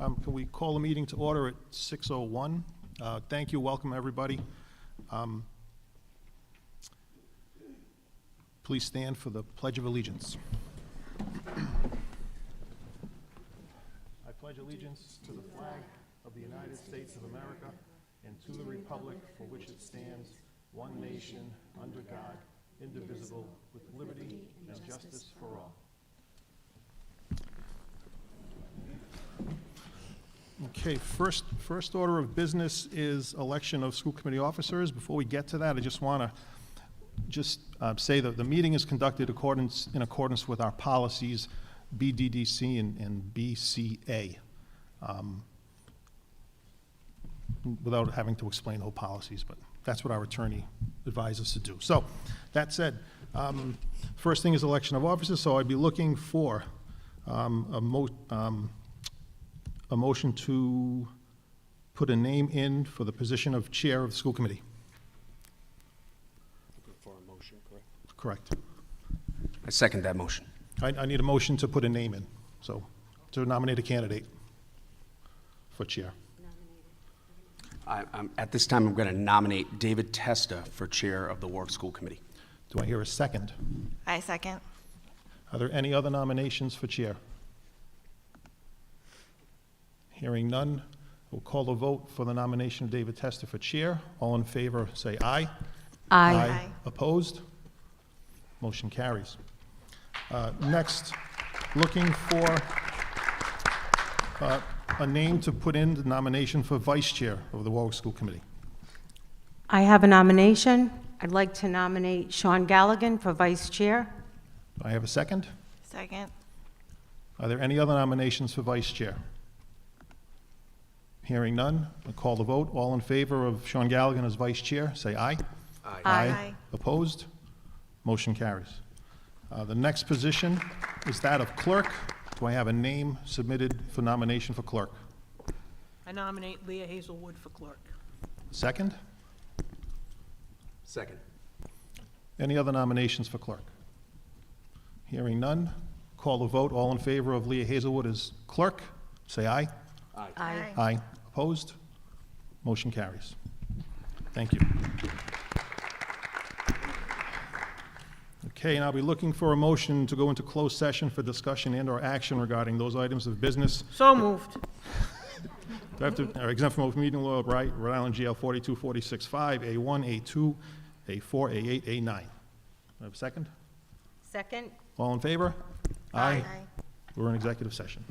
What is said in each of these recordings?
Can we call the meeting to order at 6:01? Thank you. Welcome, everybody. Please stand for the Pledge of Allegiance. I pledge allegiance to the flag of the United States of America and to the republic for which it stands, one nation, under God, indivisible, with liberty and justice for all. Okay, first order of business is election of school committee officers. Before we get to that, I just want to say that the meeting is conducted in accordance with our policies, BDDC and BCA, without having to explain the whole policies, but that's what our attorney advised us to do. So, that said, first thing is election of officers, so I'd be looking for a motion to put a name in for the position of chair of the school committee. Looking for a motion, correct? Correct. I second that motion. I need a motion to put a name in, so to nominate a candidate for chair. At this time, I'm going to nominate David Testa for chair of the Warwick School Committee. Do I hear a second? I second. Are there any other nominations for chair? Hearing none, we'll call the vote for the nomination of David Testa for chair. All in favor, say aye. Aye. Aye. Opposed? Motion carries. Next, looking for a name to put in the nomination for vice chair of the Warwick School Committee. I have a nomination. I'd like to nominate Sean Galligan for vice chair. Do I have a second? Second. Are there any other nominations for vice chair? Hearing none, we'll call the vote. All in favor of Sean Galligan as vice chair, say aye. Aye. Aye. Opposed? Motion carries. The next position is that of clerk. Do I have a name submitted for nomination for clerk? I nominate Leah Hazelwood for clerk. Second? Second. Any other nominations for clerk? Hearing none, call the vote. All in favor of Leah Hazelwood as clerk, say aye. Aye. Aye. Aye. Opposed? Motion carries. Thank you. Okay, and I'll be looking for a motion to go into closed session for discussion and/or action regarding those items of business. So moved. Do I have to, exempt from open meeting law, right, Rhode Island GL 42465, A1, A2, A4, A8, A9. Do I have a second? Second. All in favor? Aye. We're in executive session.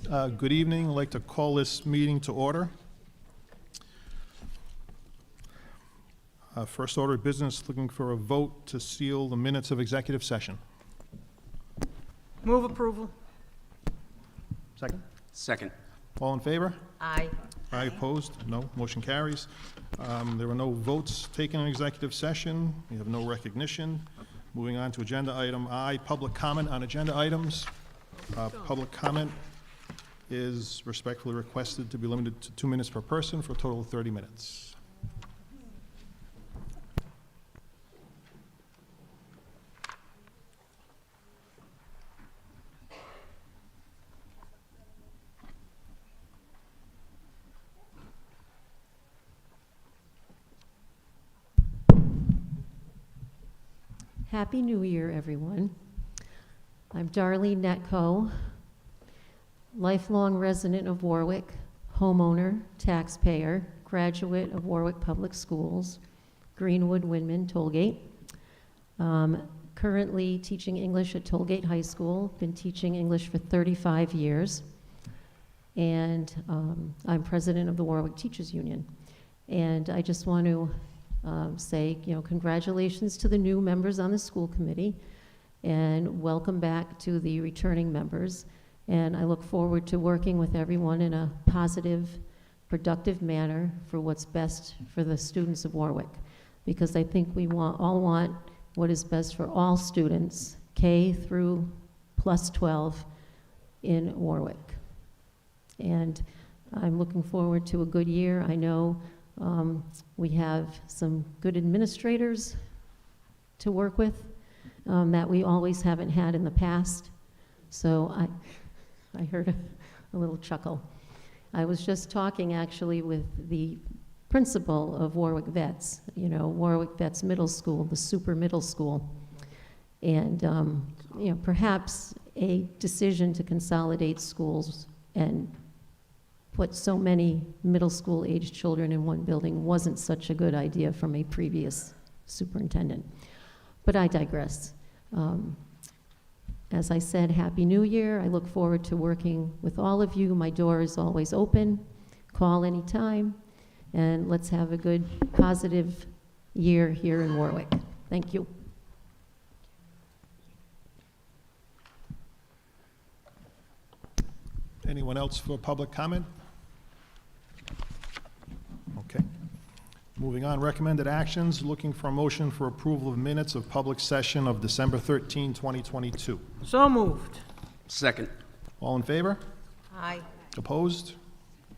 Good evening. I'd like to call this meeting to order. First order of business, looking for a vote to seal the minutes of executive session. Move approval. Second. Second. All in favor? Aye. Aye, opposed? No. Motion carries. There were no votes taken in executive session. We have no recognition. Moving on to agenda item I, public comment on agenda items. Public comment is respectfully requested to be limited to 2 minutes per person for a total of 30 minutes. Happy New Year, everyone. I'm Darlene Netco, lifelong resident of Warwick, homeowner, taxpayer, graduate of Warwick Public Schools, Greenwood, Windman, Tollgate. Currently teaching English at Tollgate High School, been teaching English for 35 years, and I'm president of the Warwick Teachers Union. And I just want to say, congratulations to the new members on the school committee, and welcome back to the returning members. And I look forward to working with everyone in a positive, productive manner for what's best for the students of Warwick, because I think we all want what is best for all students, K through plus 12 in Warwick. And I'm looking forward to a good year. I know we have some good administrators to work with that we always haven't had in the past. So I heard a little chuckle. I was just talking actually with the principal of Warwick Vets, Warwick Vets Middle School, the super middle school. And, perhaps a decision to consolidate schools and put so many middle school aged children in one building wasn't such a good idea from a previous superintendent. But I digress. As I said, Happy New Year. I look forward to working with all of you. My door is always open. Call anytime. And let's have a good, positive year here in Warwick. Thank you. Anyone else for public comment? Okay. Moving on, recommended actions, looking for a motion for approval of minutes of public session of December 13, 2022. So moved. Second. All in favor? Aye. Opposed?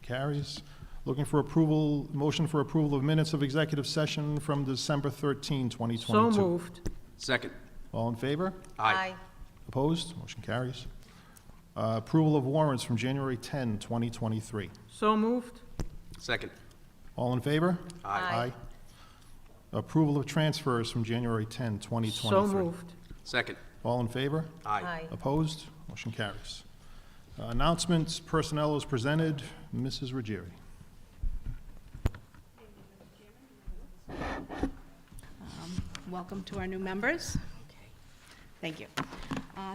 Carries. Looking for approval, motion for approval of minutes of executive session from December 13, 2022. So moved. Second. All in favor? Aye. Opposed? Motion carries. Approval of warrants from January 10, 2023. So moved. Second. All in favor? Aye. Approval of transfers from January 10, 2023. So moved. Second. All in favor? Aye. Opposed? Motion carries. Announcements, personnel is presented. Mrs. Ruggieri. Welcome to our new members. Thank you.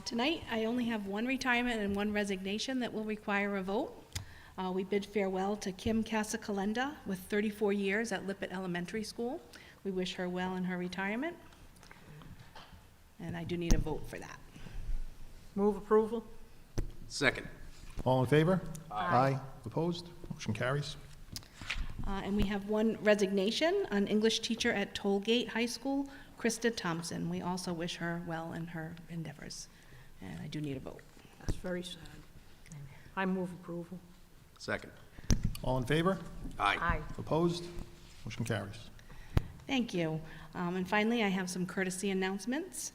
Tonight, I only have one retirement and one resignation that will require a vote. We bid farewell to Kim Casa-Calenda with 34 years at Lippett Elementary School. We wish her well in her retirement, and I do need a vote for that. Move approval. Second. All in favor? Aye. Opposed? Motion carries. And we have one resignation, an English teacher at Tollgate High School, Krista Thompson. We also wish her well in her endeavors, and I do need a vote. That's very sad. I move approval. Second. All in favor? Aye. Opposed? Motion carries. Thank you. And finally, I have some courtesy announcements.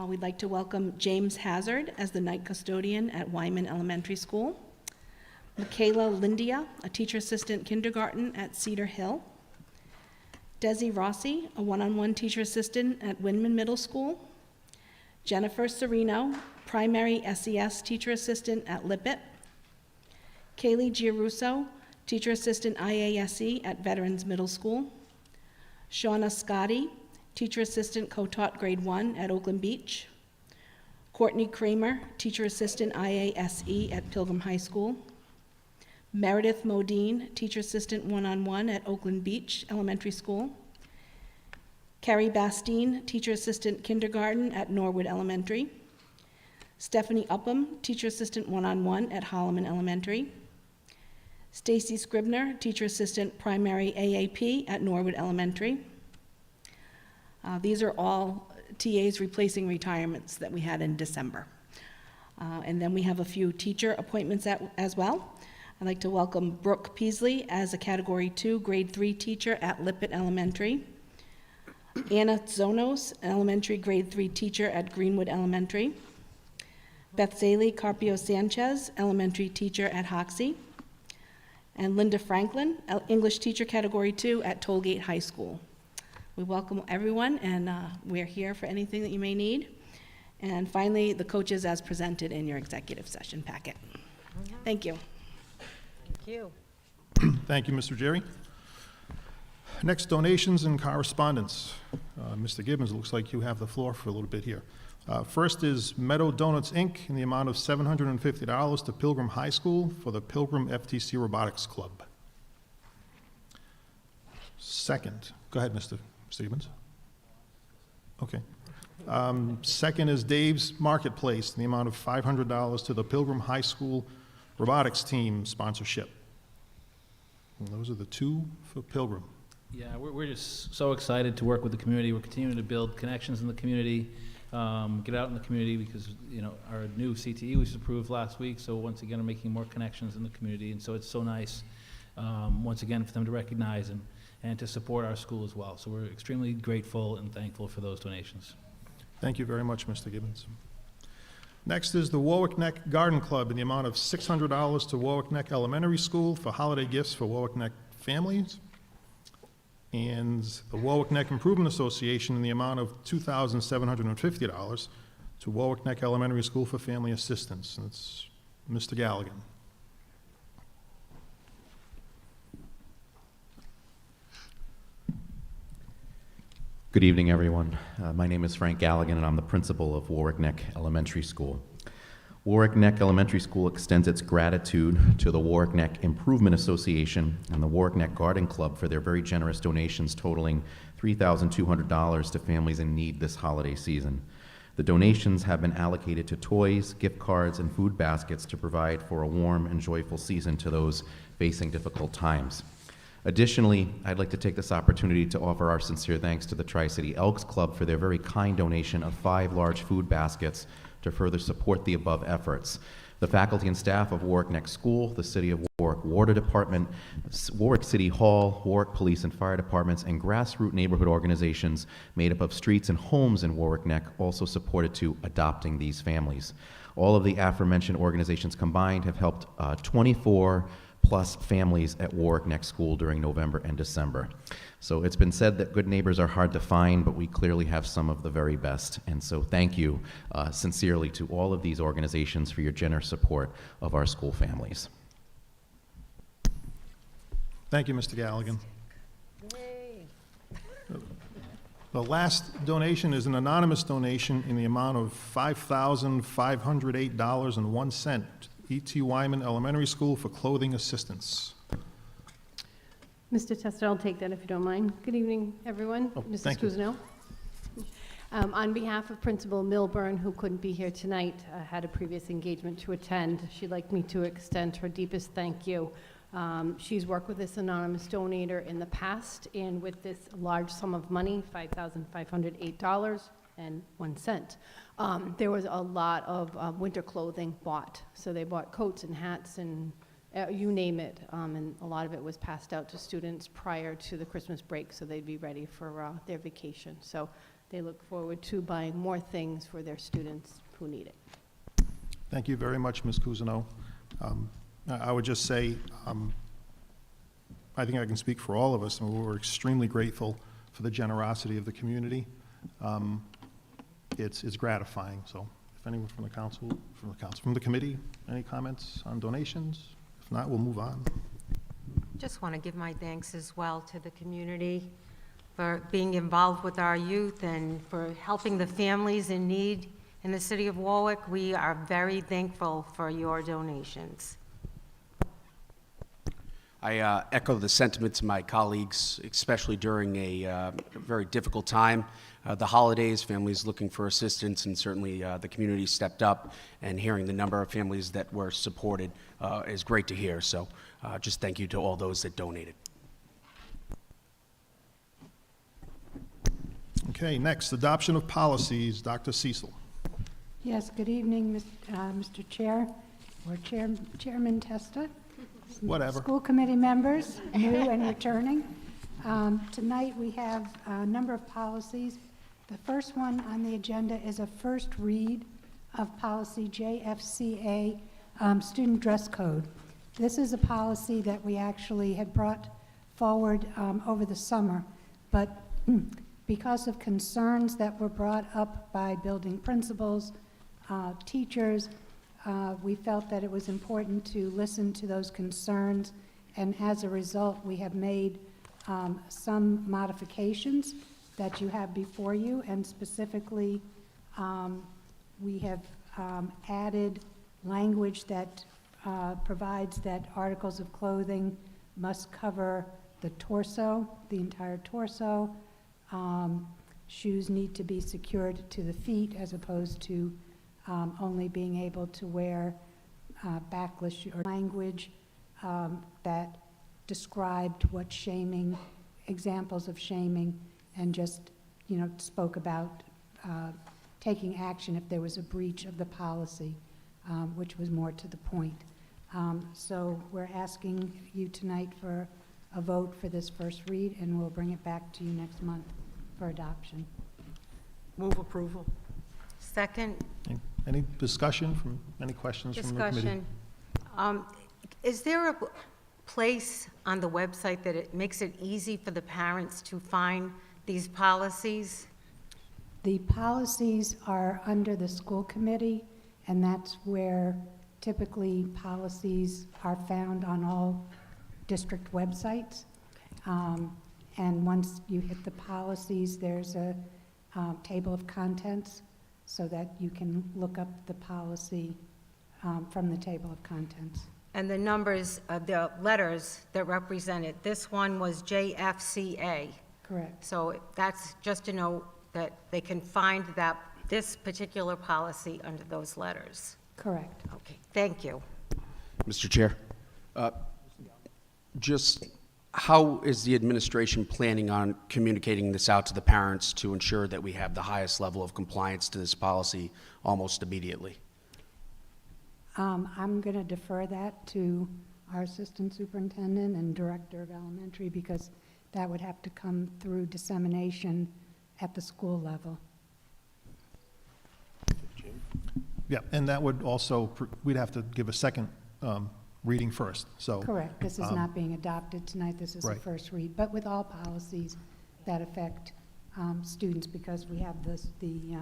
We'd like to welcome James Hazard as the night custodian at Wyman Elementary School. Michaela Lindia, a teacher assistant kindergarten at Cedar Hill. Desi Rossi, a one-on-one teacher assistant at Windman Middle School. Jennifer Serino, primary SES teacher assistant at Lippett. Kaylee Giarusso, teacher assistant IASE at Veterans Middle School. Shauna Scotti, teacher assistant co-taught grade 1 at Oakland Beach. Courtney Kramer, Teacher Assistant IASE at Pilgrim High School. Meredith Modine, Teacher Assistant One-on-One at Oakland Beach Elementary School. Carrie Bastine, Teacher Assistant Kindergarten at Norwood Elementary. Stephanie Upham, Teacher Assistant One-on-One at Holloman Elementary. Stacy Scribner, Teacher Assistant Primary AAP at Norwood Elementary. These are all TAs replacing retirements that we had in December. And then we have a few teacher appointments as well. I'd like to welcome Brooke Peasley as a Category 2 Grade 3 teacher at Lippett Elementary. Anna Zonos, elementary grade 3 teacher at Greenwood Elementary. Beth Zaley Carpio Sanchez, elementary teacher at Hoxie. And Linda Franklin, English teacher category 2 at Tollgate High School. We welcome everyone, and we're here for anything that you may need. And finally, the coaches as presented in your executive session packet. Thank you. Thank you. Thank you, Mr. Jerry. Next, donations and correspondence. Mr. Gibbons, it looks like you have the floor for a little bit here. First is Meadow Donuts, Inc., in the amount of $750 to Pilgrim High School for the Pilgrim FTC Robotics Club. Second, go ahead, Mr. Gibbons. Okay. Second is Dave's Marketplace in the amount of $500 to the Pilgrim High School Robotics Team sponsorship. And those are the two for Pilgrim. Yeah, we're just so excited to work with the community. We're continuing to build connections in the community, get out in the community because, you know, our new CTE was approved last week, so once again, we're making more connections in the community, and so it's so nice, once again, for them to recognize and to support our school as well. So we're extremely grateful and thankful for those donations. Thank you very much, Mr. Gibbons. Next is the Warwick Neck Garden Club in the amount of $600 to Warwick Neck Elementary School for holiday gifts for Warwick Neck families. And the Warwick Neck Improvement Association in the amount of $2,750 to Warwick Neck Elementary School for family assistance. And it's Mr. Galligan. Good evening, everyone. My name is Frank Galligan, and I'm the principal of Warwick Neck Elementary School. Warwick Neck Elementary School extends its gratitude to the Warwick Neck Improvement Association and the Warwick Neck Garden Club for their very generous donations totaling $3,200 to families in need this holiday season. The donations have been allocated to toys, gift cards, and food baskets to provide for a warm and joyful season to those facing difficult times. Additionally, I'd like to take this opportunity to offer our sincere thanks to the Tri-City Elks Club for their very kind donation of 5 large food baskets to further support the above efforts. The faculty and staff of Warwick Neck School, the City of Warwick Water Department, Warwick City Hall, Warwick Police and Fire Departments, and grassroots neighborhood organizations made up of streets and homes in Warwick Neck also supported to adopting these families. All of the aforementioned organizations combined have helped 24 plus families at Warwick Neck School during November and December. So it's been said that good neighbors are hard to find, but we clearly have some of the very best. And so thank you sincerely to all of these organizations for your generous support of our school families. Thank you, Mr. Galligan. The last donation is an anonymous donation in the amount of $5,508.01 to E.T. Wyman Elementary School for clothing assistance. Mr. Tester, I'll take that if you don't mind. Good evening, everyone. Mrs. thank you. Cousineau. On behalf of Principal Milburn, who couldn't be here tonight, had a previous engagement to attend, she'd like me to extend her deepest thank you. She's worked with this anonymous donator in the past, and with this large sum of money, $5,508.01, there was a lot of winter clothing bought. So they bought coats and hats and you name it, and a lot of it was passed out to students prior to the Christmas break so they'd be ready for their vacation. So they look forward to buying more things for their students who need it. Thank you very much, Ms. Cousineau. I would just say, I think I can speak for all of us, and we're extremely grateful for the generosity of the community. It's gratifying. So if anyone from the committee, any comments on donations? If not, we'll move on. Just want to give my thanks as well to the community for being involved with our youth and for helping the families in need In the city of Warwick, we are very thankful for your donations. I echo the sentiments of my colleagues, especially during a very difficult time. The holidays, families looking for assistance, and certainly the community stepped up, and hearing the number of families that were supported is great to hear. So just thank you to all those that donated. Okay, next, adoption of policies. Dr. Cecil. Yes, good evening, Mr. Chair, or Chairman Testa. Whatever. School committee members, new and returning. Tonight, we have a number of policies. The first one on the agenda is a first read of policy JFCA, student dress code. This is a policy that we actually had brought forward over the summer, but because of concerns that were brought up by building principals, teachers, we felt that it was important to listen to those concerns, and as a result, we have made some modifications that you have before you, and specifically, we have added language that provides that articles of clothing must cover the torso, the entire torso. Shoes need to be secured to the feet as opposed to only being able to wear backless or language that described what shaming, examples of shaming, and just, spoke about taking action if there was a breach of the policy, which was more to the point. So we're asking you tonight for a vote for this first read, and we'll bring it back to you next month for adoption. Move approval. Second, Any discussion from, any questions from the committee? discussion. Is there a place on the website that it makes it easy for the parents to find these policies? The policies are under the school committee, and that's where typically policies are found on all district websites. And once you hit the policies, there's a table of contents so that you can look up the policy from the table of contents. And the numbers, the letters that represent it, this one was JFCA. Correct. So that's just to know that they can find this particular policy under those letters. Correct. Okay, thank you. Mr. Chair, just how is the administration planning on communicating this out to the parents to ensure that we have the highest level of compliance to this policy almost immediately? I'm going to defer that to our assistant superintendent and director of elementary, because that would have to come through dissemination at the school level. Yeah, and that would also, we'd have to give a second reading first, so. Correct. This is not being adopted tonight. This is a Right. first read, but with all policies that affect students, because we have the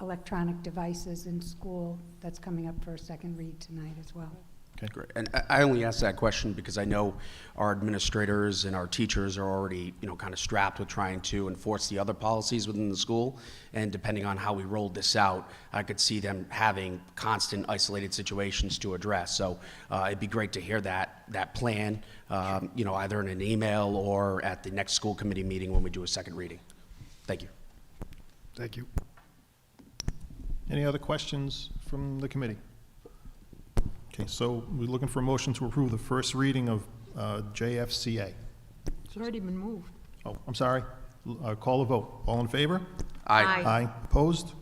electronic devices in school that's coming up for a second read tonight as well. Okay. Great. And I only ask that question because I know our administrators and our teachers are already, kind of strapped with trying to enforce the other policies within the school. And depending on how we rolled this out, I could see them having constant isolated situations to address. So it'd be great to hear that plan, either in an email or at the next school committee meeting when we do a second reading. Thank you. Thank you. Any other questions from the committee? Okay, so we're looking for a motion to approve the first reading of JFCA. It's already been moved. Oh, I'm sorry. Call a vote. All in favor? Aye. Aye. Opposed?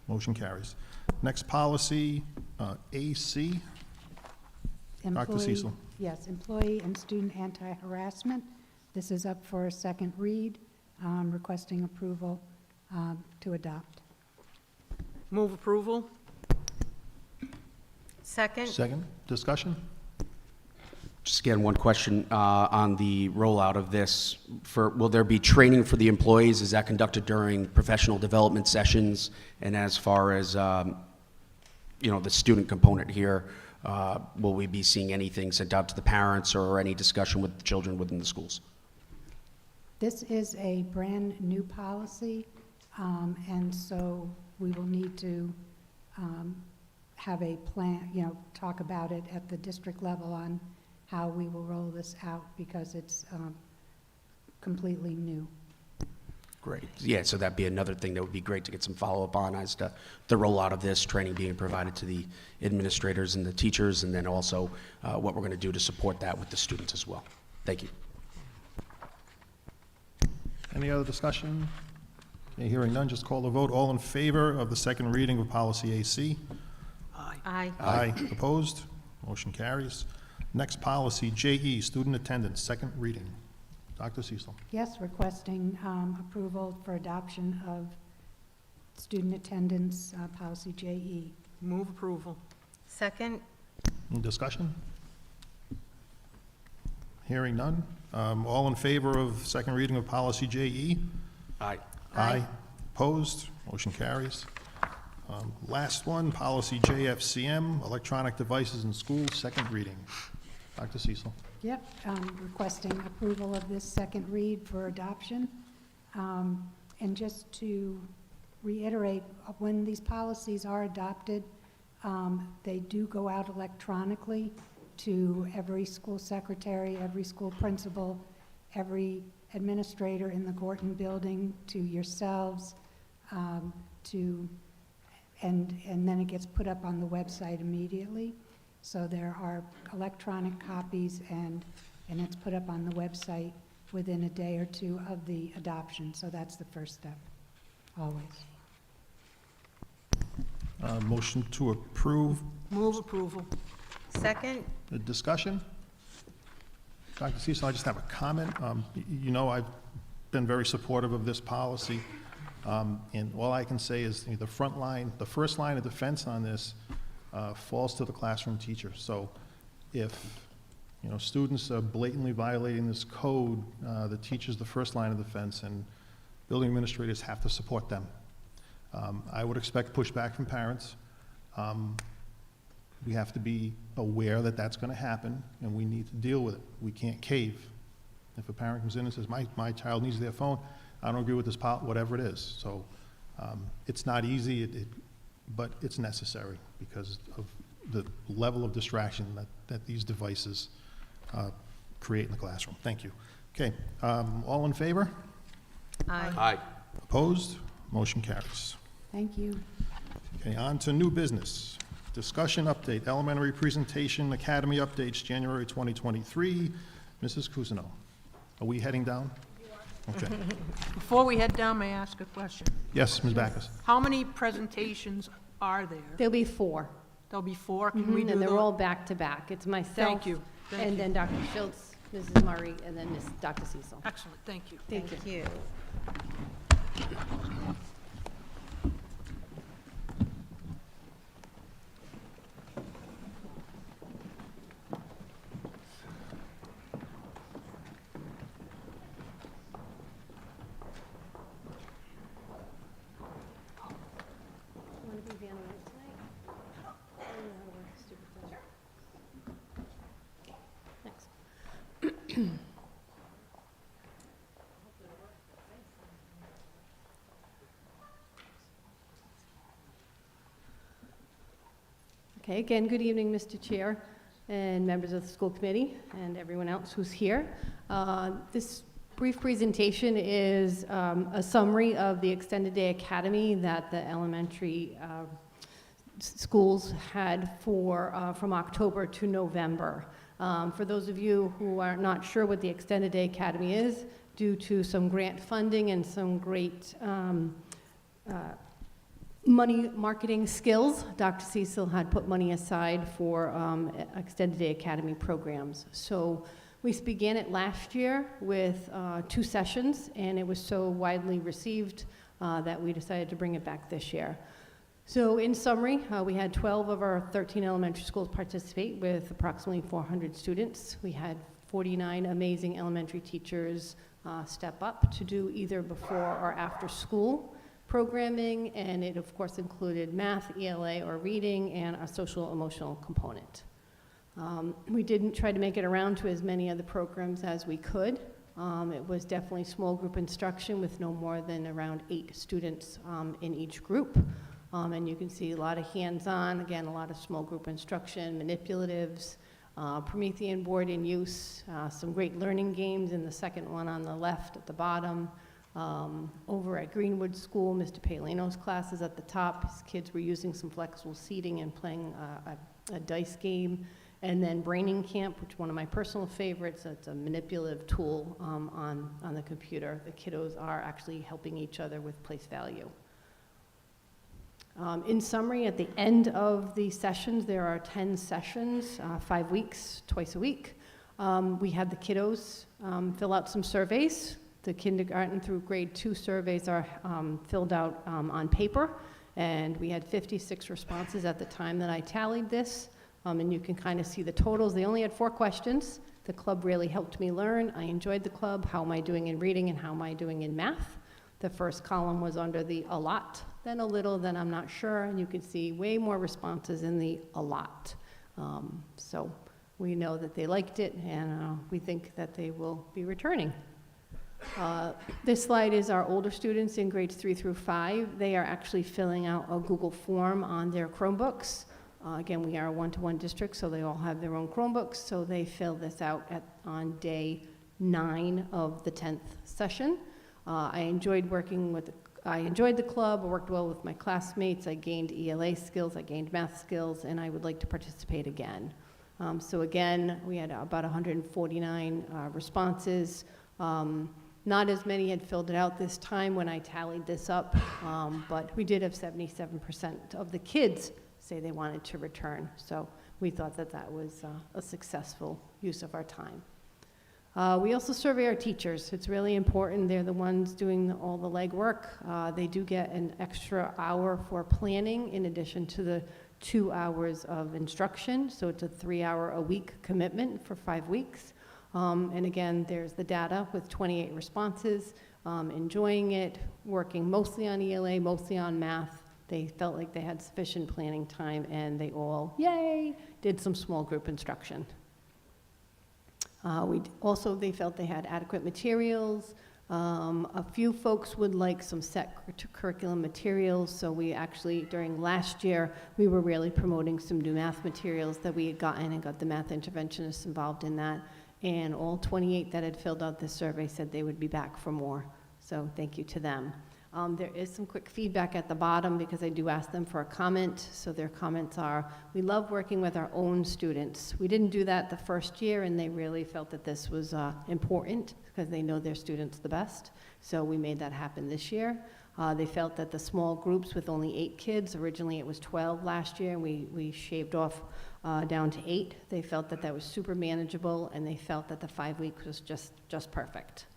Motion carries. Next policy, AC. Dr. Employee- Cecil. Yes, employee and student anti-harassment. This is up for a second read, requesting approval to adopt. Move approval. Second? Second, discussion? Just again, one question on the rollout of this. Will there be training for the employees? Is that conducted during professional development sessions? And as far as, the student component here, will we be seeing anything sent out to the parents or any discussion with the children within the schools? This is a brand-new policy, and so we will need to have a plan, talk about it at the district level on how we will roll this out, because it's completely new. Great. Yeah, so that'd be another thing that would be great to get some follow-up on as to the rollout of this, training being provided to the administrators and the teachers, and then also what we're going to do to support that with the students as well. Thank you. Any other discussion? Okay, hearing none, just call the vote. All in favor of the second reading of policy AC? Aye. Aye. Opposed? Motion carries. Next policy, JE, student attendance, second reading. Dr. Cecil. Yes, requesting approval for adoption of student attendance policy JE. Move approval. Second? Any discussion? Hearing none. All in favor of second reading of policy JE? Aye. Aye. Opposed? Motion carries. Last one, policy JFCM, electronic devices in schools, second reading. Dr. Cecil. Yep, requesting approval of this second read for adoption. And just to reiterate, when these policies are adopted, they do go out electronically to every school secretary, every school principal, every administrator in the Gorton building, to yourselves, and then it gets put up on the website immediately. So there are electronic copies, and it's put up on the website within a day or two of the adoption. So that's the first step, always. Motion to approve. Move approval. Second? The discussion? Dr. Cecil, I just have a comment. I've been very supportive of this policy. And all I can say is the first line of defense on this falls to the classroom teacher. So if, students are blatantly violating this code, the teacher's the first line of defense, and building administrators have to support them. I would expect pushback from parents. We have to be aware that that's going to happen, and we need to deal with it. We can't cave. If a parent comes in and says, my child needs their phone, I don't agree with this, whatever it is. So it's not easy, but it's necessary because of the level of distraction that these devices create in the classroom. Thank you. Okay, all in favor? Aye. Aye. Opposed? Motion carries. Thank you. Okay, on to new business. Discussion update, elementary presentation, academy updates, January 2023. Mrs. Cousineau, are we heading down? Okay. Before we head down, may I ask a question? Yes, Ms. Backus. How many presentations are there? There'll be 4. There'll be 4. Can we do And they're those? all back to back. It's myself. Thank you. Thank And you. then Dr. Schultz, Mrs. Murray, and then Dr. Cecil. Excellent, thank you. Thank you. Want to be Vanna White tonight? I don't know how to work a stupid thing. Thanks. Okay, again, good evening, Mr. Chair and members of the school committee and everyone else who's here. This brief presentation is a summary of the extended day academy that the elementary schools had from October to November. For those of you who are not sure what the extended day academy is, due to some grant funding and some great money marketing skills, Dr. Cecil had put money aside for extended day academy programs. So we began it last year with 2 sessions, and it was so widely received that we decided to bring it back this year. So in summary, we had 12 of our 13 elementary schools participate with approximately 400 students. We had 49 amazing elementary teachers step up to do either before or after school programming, and it of course included math, ELA or reading, and a social emotional component. We didn't try to make it around to as many of the programs as we could. It was definitely small group instruction with no more than around 8 students in each group. And you can see a lot of hands-on, again, a lot of small group instruction, manipulatives, Promethean board in use, some great learning games in the second one on the left at the bottom. Over at Greenwood School, Mr. Palino's class is at the top. His kids were using some flexible seating and playing a dice game. And then Braining Camp, which is one of my personal favorites. It's a manipulative tool on the computer. The kiddos are actually helping each other with place value. In summary, at the end of the sessions, there are 10 sessions, 5 weeks, twice a week. We had the kiddos fill out some surveys. The kindergarten through grade 2 surveys are filled out on paper, and we had 56 responses at the time that I tallied this. And you can kind of see the totals. They only had 4 questions. The club really helped me learn. I enjoyed the club. How am I doing in reading and how am I doing in math? The first column was under the a lot, then a little, then I'm not sure. And you can see way more responses in the a lot. So we know that they liked it, and we think that they will be returning. This slide is our older students in grades 3 through 5. They are actually filling out a Google form on their Chromebooks. Again, we are a one-to-one district, so they all have their own Chromebooks, so they fill this out on day 9 of the 10th session. I enjoyed the club. I worked well with my classmates. I gained ELA skills, I gained math skills, and I would like to participate again. So again, we had about 149 responses. Not as many had filled it out this time when I tallied this up, but we did have 77% of the kids say they wanted to return. So we thought that that was a successful use of our time. We also survey our teachers. It's really important. They're the ones doing all the legwork. They do get an extra hour for planning in addition to the 2 hours of instruction. So it's a 3-hour-a-week commitment for 5 weeks. And again, there's the data with 28 responses, enjoying it, working mostly on ELA, mostly on math. They felt like they had sufficient planning time, and they all, yay, did some small group instruction. They felt they had adequate materials. A few folks would like some set curriculum materials, so we actually, during last year, we were really promoting some new math materials that we had gotten and got the math interventionists involved in that. And all 28 that had filled out this survey said they would be back for more. So thank you to them. There is some quick feedback at the bottom because I do ask them for a comment. So their comments are, we love working with our own students. We didn't do that the first year, and they really felt that this was important because they know their students the best. So we made that happen this year. They felt that the small groups with only 8 kids, originally it was 12 last year, and we shaved off down to 8. They felt that that was super manageable, and they felt that the 5 weeks was just perfect.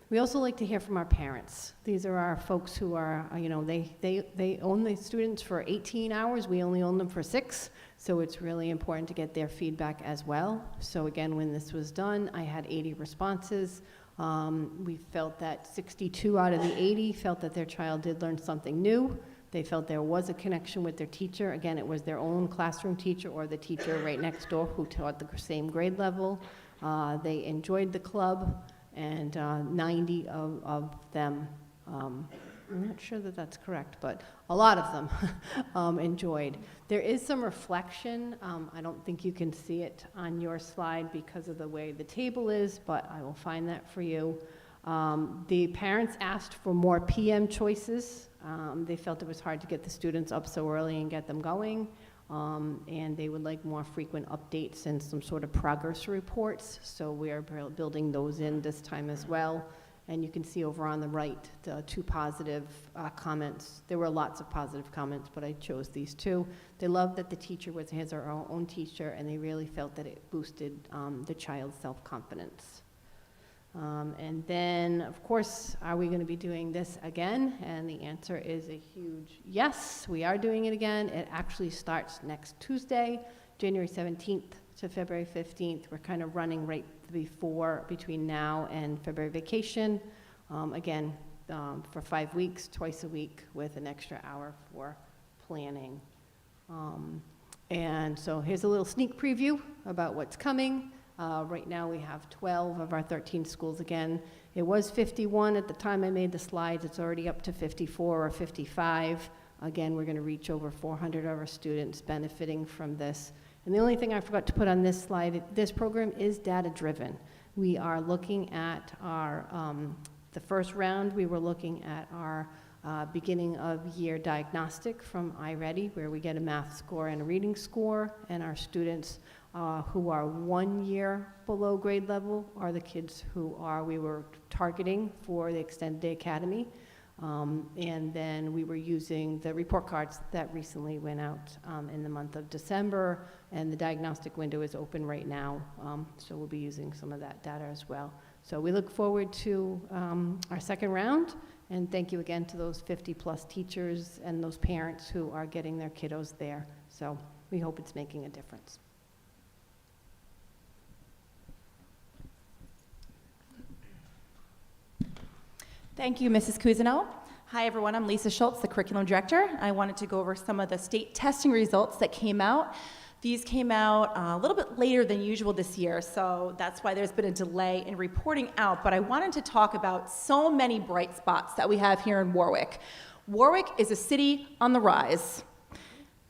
We also like to hear from our parents. These are our folks who are, they own the students for 18 hours. We only own them for 6. So it's really important to get their feedback as well. So again, when this was done, I had 80 responses. We felt that 62 out of the 80 felt that their child did learn something new. They felt there was a connection with their teacher. Again, it was their own classroom teacher or the teacher right next door who taught the same grade level. They enjoyed the club. And 90 of them, I'm not sure that that's correct, but a lot of them enjoyed. There is some reflection. I don't think you can see it on your slide because of the way the table is, but I will find that for you. The parents asked for more PM choices. They felt it was hard to get the students up so early and get them going. And they would like more frequent updates and some sort of progress reports. So we are building those in this time as well. And you can see over on the right, the 2 positive comments. There were lots of positive comments, but I chose these 2. They loved that the teacher was his or her own teacher, and they really felt that it boosted the child's self-confidence. And then, of course, are we going to be doing this again? And the answer is a huge yes, we are doing it again. It actually starts next Tuesday, January 17th to February 15th. We're kind of running right between now and February vacation. Again, for 5 weeks, twice a week with an extra hour for planning. And so here's a little sneak preview about what's coming. Right now, we have 12 of our 13 schools again. It was 51 at the time I made the slides. It's already up to 54 or 55. Again, we're going to reach over 400 of our students benefiting from this. And the only thing I forgot to put on this slide, this program is data-driven. We are looking at our, the first round, we were looking at our beginning of year diagnostic from iReady, where we get a math score and a reading score, and our students who are 1 year below grade level are the kids who we were targeting for the Extended Day Academy. And then we were using the report cards that recently went out in the month of December, and the diagnostic window is open right now, so we'll be using some of that data as well. So we look forward to our second round, and thank you again to those 50-plus teachers and those parents who are getting their kiddos there. So we hope it's making a difference. Thank you, Mrs. Cousineau. Hi, everyone. I'm Lisa Schultz, the curriculum director. I wanted to go over some of the state testing results that came out. These came out a little bit later than usual this year, so that's why there's been a delay in reporting out. But I wanted to talk about so many bright spots that we have here in Warwick. Warwick is a city on the rise,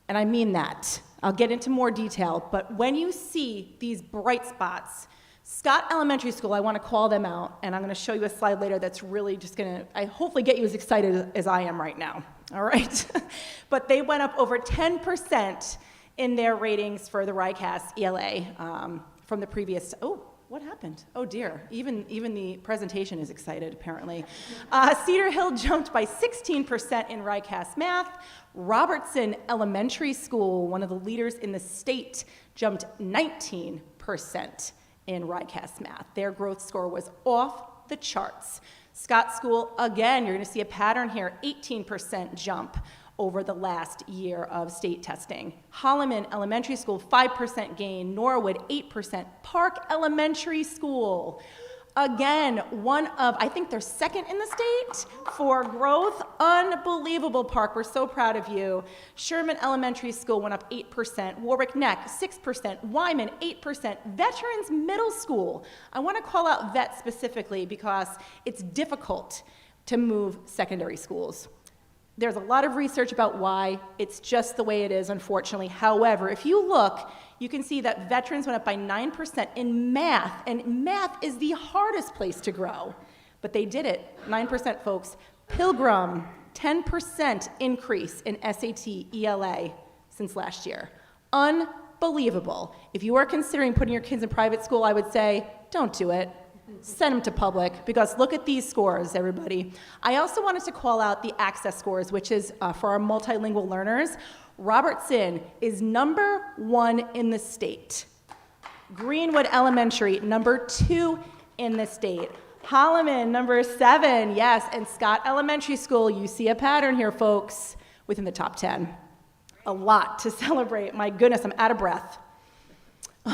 and I mean that. I'll get into more detail, but when you see these bright spots, Scott Elementary School, I want to call them out, and I'm going to show you a slide later that's really just going to, hopefully get you as excited as I am right now, all right? But they went up over 10% in their ratings for the RICAS ELA from the previous, oh, what happened? Oh dear, even the presentation is excited apparently. Cedar Hill jumped by 16% in RICAS math. Robertson Elementary School, one of the leaders in the state, jumped 19% in RICAS math. Their growth score was off the charts. Scott School, again, you're going to see a pattern here, 18% jump over the last year of state testing. Holloman Elementary School, 5% gain. Norwood, 8%. Park Elementary School, again, one of, I think they're second in the state for growth. Unbelievable, Park. We're so proud of you. Sherman Elementary School went up 8%. Warwick Neck, 6%. Wyman, 8%. Veterans Middle School. I want to call out vet specifically because it's difficult to move secondary schools. There's a lot of research about why. It's just the way it is, unfortunately. However, if you look, you can see that veterans went up by 9% in math, and math is the hardest place to grow. But they did it, 9%, folks. Pilgrim, 10% increase in SAT ELA since last year. Unbelievable. If you are considering putting your kids in private school, I would say, don't do it. Send them to public, because look at these scores, everybody. I also wanted to call out the access scores, which is for our multilingual learners. Robertson is #1 in the state. Greenwood Elementary, #2 in the state. Holloman, #7, yes, and Scott Elementary School, you see a pattern here, folks, within the top 10. A lot to celebrate. My goodness, I'm out of breath.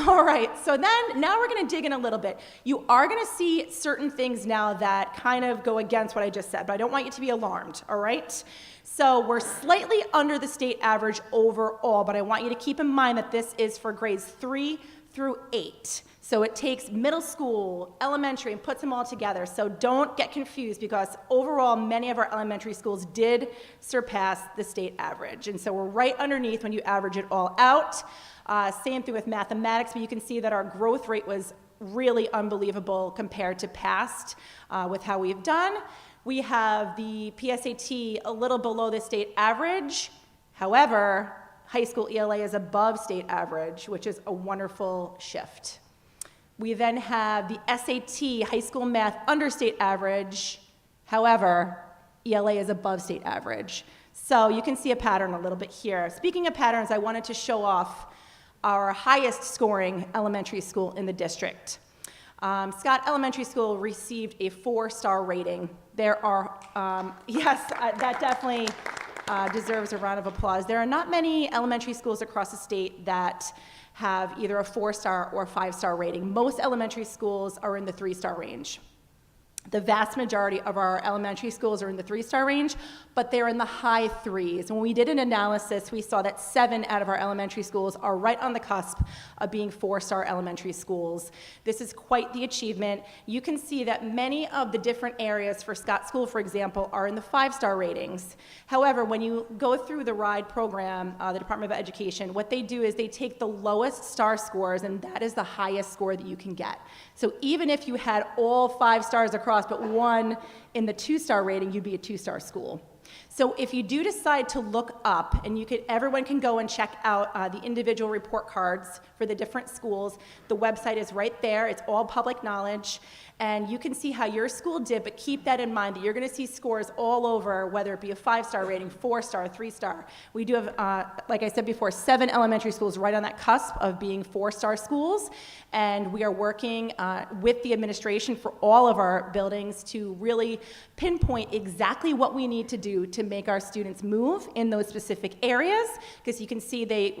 All right, so then now we're going to dig in a little bit. You are going to see certain things now that kind of go against what I just said, but I don't want you to be alarmed, all right? So we're slightly under the state average overall, but I want you to keep in mind that this is for grades 3 through 8. So it takes middle school, elementary, and puts them all together. So don't get confused, because overall, many of our elementary schools did surpass the state average. And so we're right underneath when you average it all out. Same thing with mathematics, but you can see that our growth rate was really unbelievable compared to past with how we've done. We have the PSAT a little below the state average. However, high school ELA is above state average, which is a wonderful shift. We then have the SAT, high school math, under state average. However, ELA is above state average. So you can see a pattern a little bit here. Speaking of patterns, I wanted to show off our highest scoring elementary school in the district. Scott Elementary School received a 4-star rating. There are, yes, that definitely deserves a round of applause. There are not many elementary schools across the state that have either a 4-star or 5-star rating. Most elementary schools are in the 3-star range. The vast majority of our elementary schools are in the 3-star range, but they're in the high 3s. When we did an analysis, we saw that 7 out of our elementary schools are right on the cusp of being 4-star elementary schools. This is quite the achievement. You can see that many of the different areas for Scott School, for example, are in the 5-star ratings. However, when you go through the RIDE program, the Department of Education, what they do is they take the lowest star scores, and that is the highest score that you can get. So even if you had all 5 stars across, but 1 in the 2-star rating, you'd be a 2-star school. So if you do decide to look up, and everyone can go and check out the individual report cards for the different schools. The website is right there. It's all public knowledge. And you can see how your school did, but keep that in mind that you're going to see scores all over, whether it be a 5-star rating, 4-star, 3-star. We do have, like I said before, 7 elementary schools right on that cusp of being 4-star schools. And we are working with the administration for all of our buildings to really pinpoint exactly what we need to do to make our students move in those specific areas, because you can see they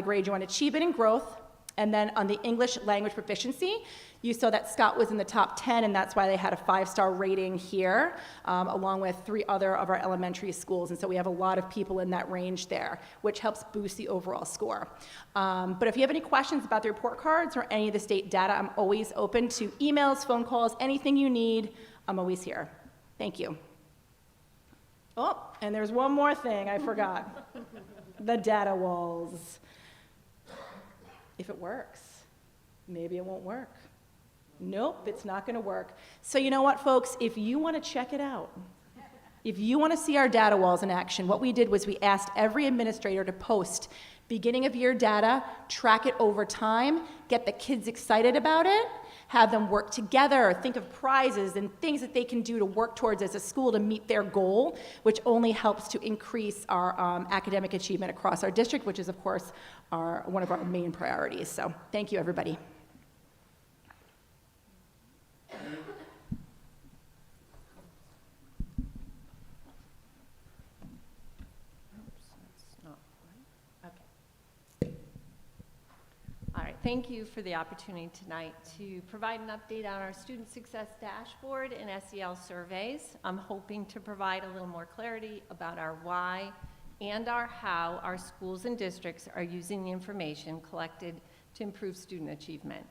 grade you on achievement and growth. And then on the English language proficiency, you saw that Scott was in the top 10, and that's why they had a 5-star rating here, along with 3 other of our elementary schools. And so we have a lot of people in that range there, which helps boost the overall score. But if you have any questions about the report cards or any of the state data, I'm always open to emails, phone calls, anything you need. I'm always here. Thank you. Oh, and there's one more thing I forgot. The data walls. If it works, maybe it won't work. Nope, it's not going to work. So you know what, folks? If you want to check it out, if you want to see our data walls in action, what we did was we asked every administrator to post beginning of year data, track it over time, get the kids excited about it, have them work together, think of prizes and things that they can do to work towards as a school to meet their goal, which only helps to increase our academic achievement across our district, which is, of course, one of our main priorities. So thank you, everybody. All right, thank you for the opportunity tonight to provide an update on our Student Success Dashboard and SEL surveys. I'm hoping to provide a little more clarity about our why and our how our schools and districts are using the information collected to improve student achievement.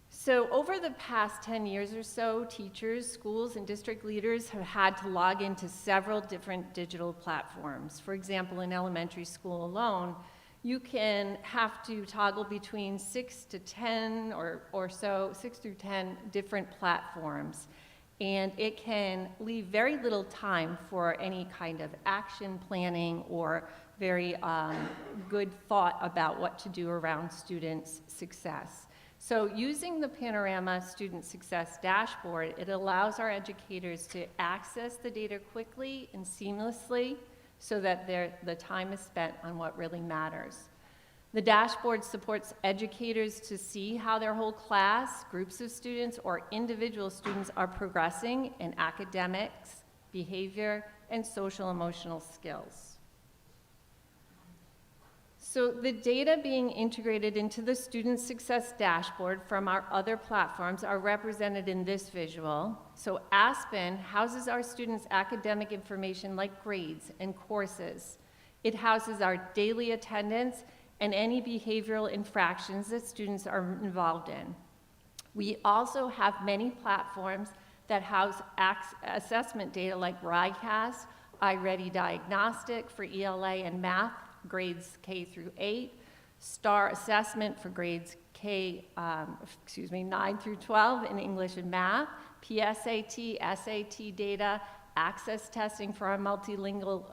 So over the past 10 years or so, teachers, schools, and district leaders have had to log into several different digital platforms. For example, in elementary school alone, you can have to toggle between 6 to 10 or so, 6 through 10 different platforms. And it can leave very little time for any kind of action planning or very good thought about what to do around students' success. So using the Panorama Student Success Dashboard, it allows our educators to access the data quickly and seamlessly so that the time is spent on what really matters. The dashboard supports educators to see how their whole class, groups of students, or individual students are progressing in academics, behavior, and social emotional skills. So the data being integrated into the Student Success Dashboard from our other platforms are represented in this visual. So Aspen houses our students' academic information like grades and courses. It houses our daily attendance and any behavioral infractions that students are involved in. We also have many platforms that house assessment data like RICAS, iReady Diagnostic for ELA and math, grades K through 8, STAR assessment for grades 9 through 12 in English and math, PSAT, SAT data, access testing for our multilingual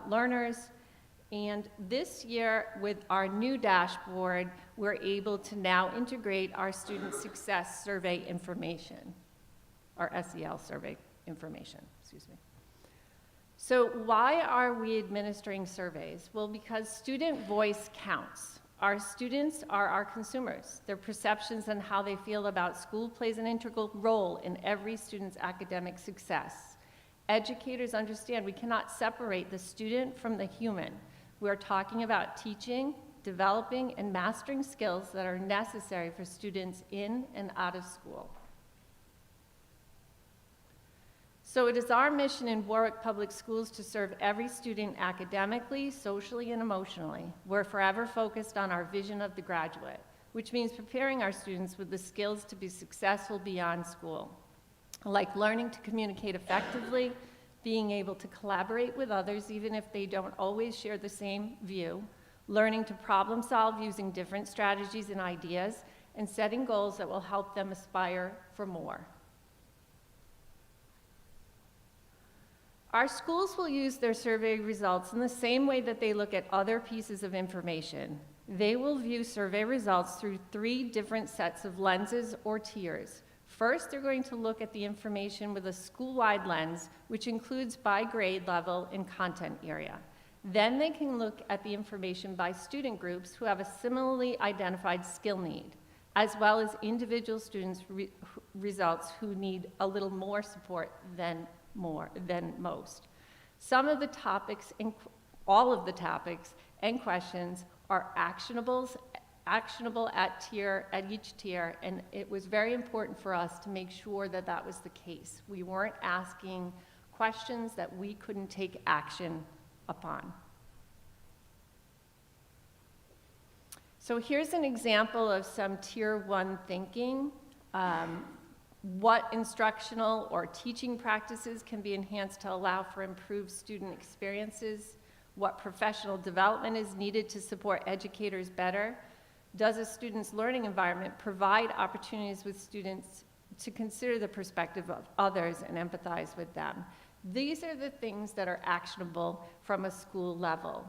learners. And this year, with our new dashboard, we're able to now integrate our student success survey information, our SEL survey information, excuse me. So why are we administering surveys? Well, because student voice counts. Our students are our consumers. Their perceptions and how they feel about school plays an integral role in every student's academic success. Educators understand we cannot separate the student from the human. We're talking about teaching, developing, and mastering skills that are necessary for students in and out of school. So it is our mission in Warwick Public Schools to serve every student academically, socially, and emotionally. We're forever focused on our vision of the graduate, which means preparing our students with the skills to be successful beyond school, like learning to communicate effectively, being able to collaborate with others even if they don't always share the same view, learning to problem solve using different strategies and ideas, and setting goals that will help them aspire for more. Our schools will use their survey results in the same way that they look at other pieces of information. They will view survey results through 3 different sets of lenses or tiers. First, they're going to look at the information with a school-wide lens, which includes by grade level and content area. Then they can look at the information by student groups who have a similarly identified skill need, as well as individual students' results who need a little more support than most. Some of the topics, all of the topics and questions are actionable at each tier, and it was very important for us to make sure that that was the case. We weren't asking questions that we couldn't take action upon. So here's an example of some tier 1 thinking. What instructional or teaching practices can be enhanced to allow for improved student experiences? What professional development is needed to support educators better? Does a student's learning environment provide opportunities with students to consider the perspective of others and empathize with them? These are the things that are actionable from a school level.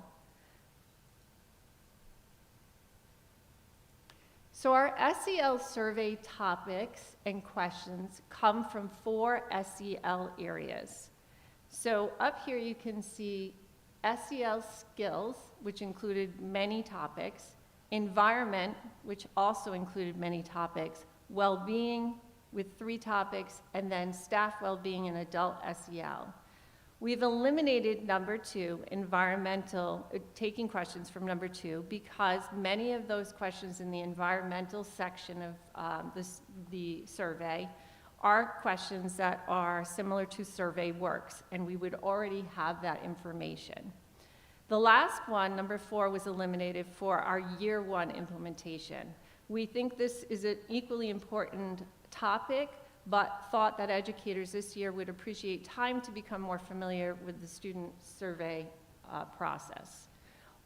So our SEL survey topics and questions come from 4 SEL areas. So up here you can see SEL skills, which included many topics, environment, which also included many topics, well-being with 3 topics, and then staff well-being and adult SEL. We've eliminated number 2, environmental, taking questions from number 2, because many of those questions in the environmental section of the survey are questions that are similar to survey works, and we would already have that information. The last one, number 4, was eliminated for our year 1 implementation. We think this is an equally important topic, but thought that educators this year would appreciate time to become more familiar with the student survey process.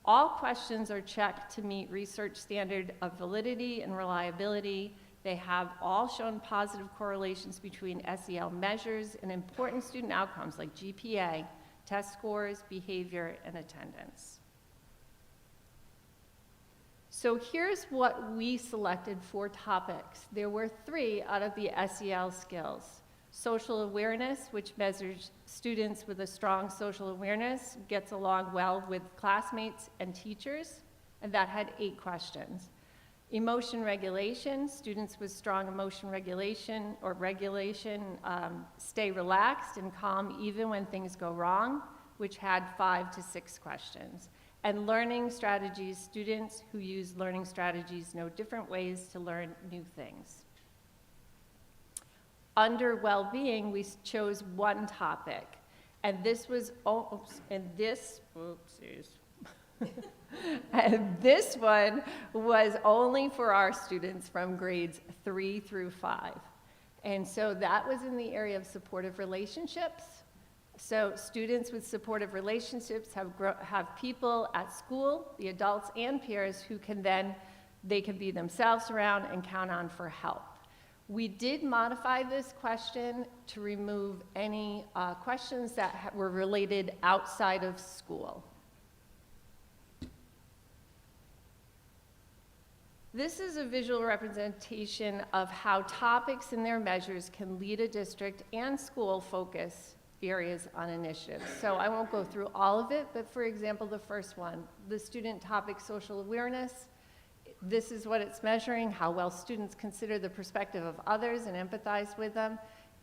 All questions are checked to meet research standard of validity and reliability. They have all shown positive correlations between SEL measures and important student outcomes like GPA, test scores, behavior, and attendance. So here's what we selected for topics. There were 3 out of the SEL skills. Social awareness, which measures students with a strong social awareness, gets along well with classmates and teachers, and that had 8 questions. Emotion regulation, students with strong emotion regulation stay relaxed and calm even when things go wrong, which had 5 to 6 questions. And learning strategies, students who use learning strategies know different ways to learn new things. Under well-being, we chose 1 topic, and this was, and this one was only for our students from grades 3 through 5. And so that was in the area of supportive relationships. So students with supportive relationships have people at school, the adults and peers, who they can be themselves around and count on for help. We did modify this question to remove any questions that were related outside of school. This is a visual representation of how topics and their measures can lead a district and school focus areas on initiatives. So I won't go through all of it, but for example, the first one, the student topic social awareness. This is what it's measuring, how well students consider the perspective of others and empathize with them.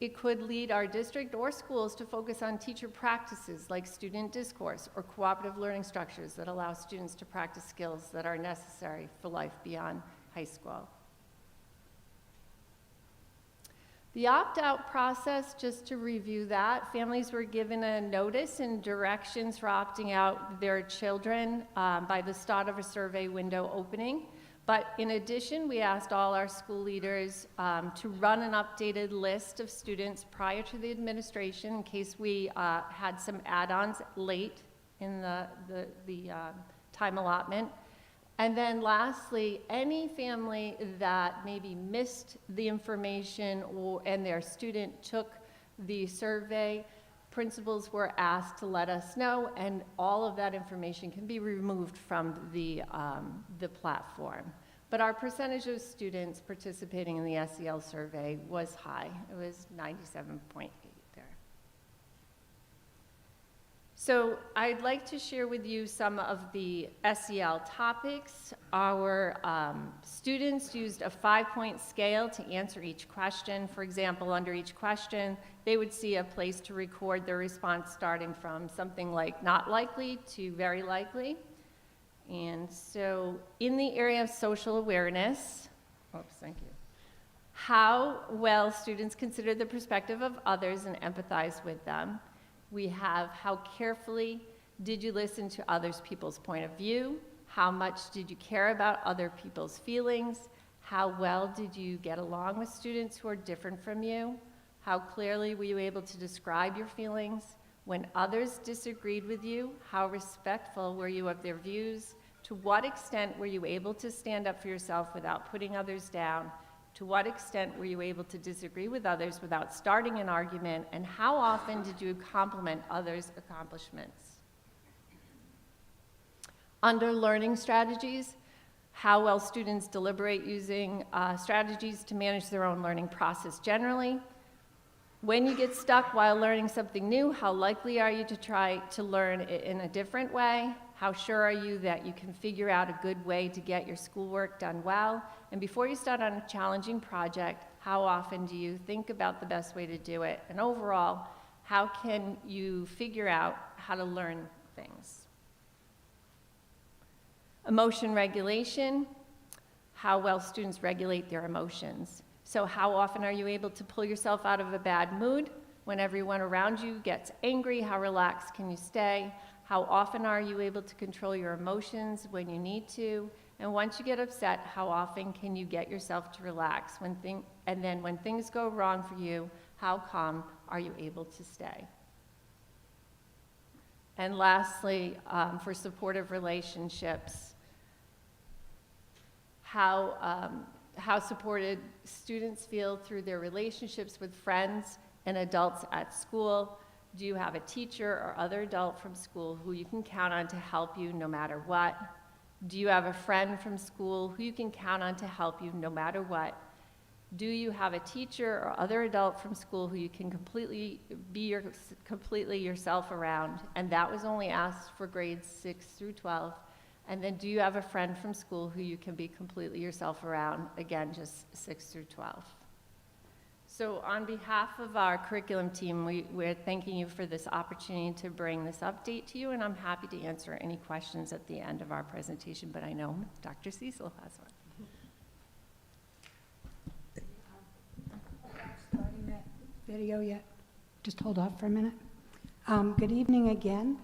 It could lead our district or schools to focus on teacher practices like student discourse or cooperative learning structures that allow students to practice skills that are necessary for life beyond high school. The opt-out process, just to review that, families were given a notice and directions for opting out their children by the start of a survey window opening. But in addition, we asked all our school leaders to run an updated list of students prior to the administration in case we had some add-ons late in the time allotment. And then lastly, any family that maybe missed the information and their student took the survey, principals were asked to let us know, and all of that information can be removed from the platform. But our percentage of students participating in the SEL survey was high. It was 97.8 there. So I'd like to share with you some of the SEL topics. Our students used a 5-point scale to answer each question. For example, under each question, they would see a place to record their response starting from something like not likely to very likely. And so in the area of social awareness, how well students consider the perspective of others and empathize with them. We have how carefully did you listen to others people's point of view? How much did you care about other people's feelings? How well did you get along with students who are different from you? How clearly were you able to describe your feelings? When others disagreed with you, how respectful were you of their views? To what extent were you able to stand up for yourself without putting others down? To what extent were you able to disagree with others without starting an argument? And how often did you compliment others' accomplishments? Under learning strategies, how well students deliberate using strategies to manage their own learning process generally. When you get stuck while learning something new, how likely are you to try to learn it in a different way? How sure are you that you can figure out a good way to get your schoolwork done well? And before you start on a challenging project, how often do you think about the best way to do it? And overall, how can you figure out how to learn things? Emotion regulation, how well students regulate their emotions. So how often are you able to pull yourself out of a bad mood? When everyone around you gets angry, how relaxed can you stay? How often are you able to control your emotions when you need to? And once you get upset, how often can you get yourself to relax? And then when things go wrong for you, how calm are you able to stay? And lastly, for supportive relationships, how supported students feel through their relationships with friends and adults at school. Do you have a teacher or other adult from school who you can count on to help you no matter what? Do you have a friend from school who you can count on to help you no matter what? Do you have a teacher or other adult from school who you can completely yourself around? And that was only asked for grades 6 through 12. And then do you have a friend from school who you can be completely yourself around? Again, just 6 through 12. So on behalf of our curriculum team, we're thanking you for this opportunity to bring this update to you, and I'm happy to answer any questions at the end of our presentation, but I know Dr. Cecil has one. Starting that video yet? Just hold off for a minute. Good evening again.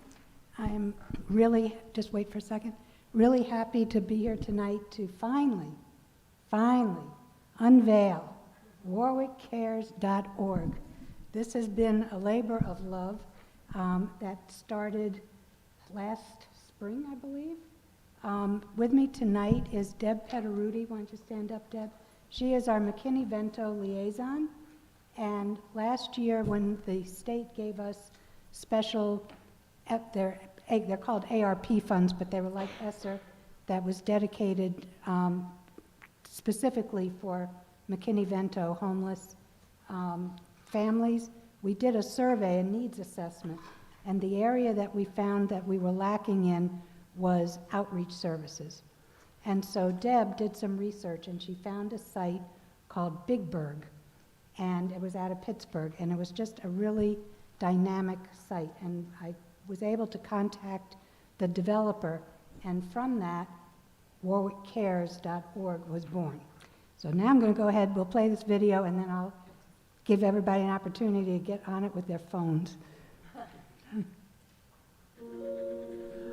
I am really, just wait for a second, really happy to be here tonight to finally unveil warwickcares.org. This has been a labor of love that started last spring, I believe. With me tonight is Deb Petaruti. Why don't you stand up, Deb? She is our McKinney-Vento liaison. And last year, when the state gave us special, they're called ARP funds, but they were like ESSER, that was dedicated specifically for McKinney-Vento homeless families. We did a survey, a needs assessment, and the area that we found that we were lacking in was outreach services. And so Deb did some research, and she found a site called Bigberg. and it was out of Pittsburgh, and it was just a really dynamic site. And I was able to contact the developer, and from that, warwickcares.org was born. So now I'm going to go ahead, we'll play this video, and then I'll give everybody an opportunity to get on it with their phones.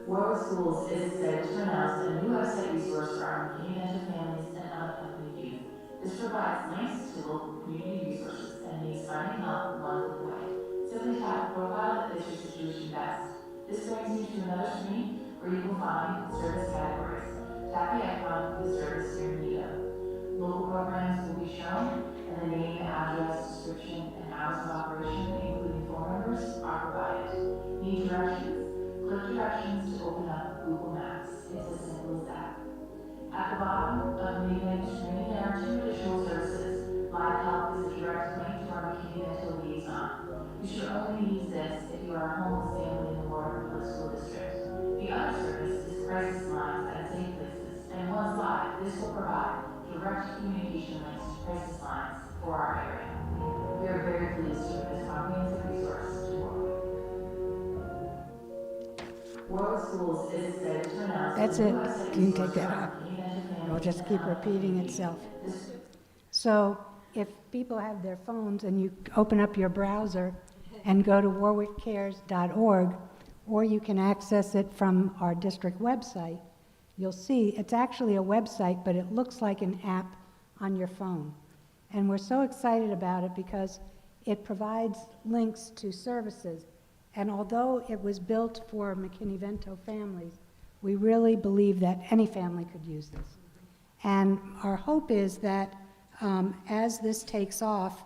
Warwick Schools is excited to announce a new website resource for our McKinney-Vento families and unaccompanied youth. This provides links to local community resources and makes finding help one click away. Simply tap a profile that fits your situation best. This brings you to another screen where you will find service categories. Tap the icon for the service you're in need of. Local programs will be shown, and the name, address, description, and hours of operation, including phone numbers, are provided. Need directions? Click directions to open up Google Maps. It's as simple as that. At the bottom of the main screen, there are two additional services. Live Help is a direct link to our McKinney-Vento liaison. You should only use this if you are a homeless family in the Warwick Public School District. The other service is crisis lines at safe places, and once live, this will provide direct communication links to crisis lines for our area. We are very pleased to bring this comprehensive resource to Warwick. Warwick Schools is excited to announce That's it. You can take that off. It'll just keep repeating itself. So if people have their phones and you open up your browser and go to warwickcares.org, or you can access it from our district website, you'll see it's actually a website, but it looks like an app on your phone. And we're so excited about it because it provides links to services. And although it was built for McKinney-Vento families, we really believe that any family could use this. And our hope is that as this takes off,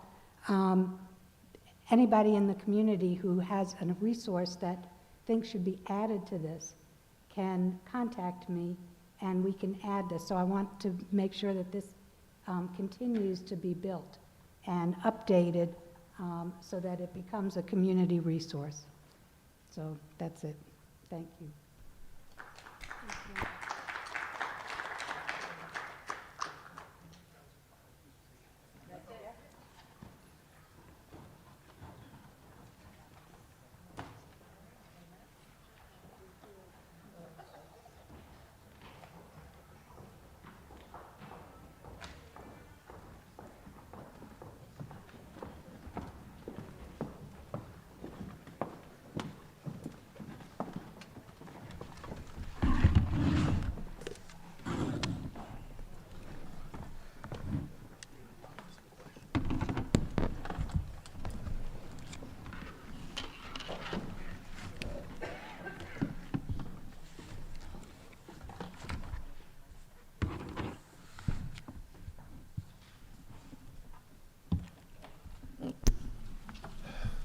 anybody in the community who has a resource that thinks should be added to this can contact me, and we can add this. So I want to make sure that this continues to be built and updated so that it becomes a community resource. So that's it. Thank you.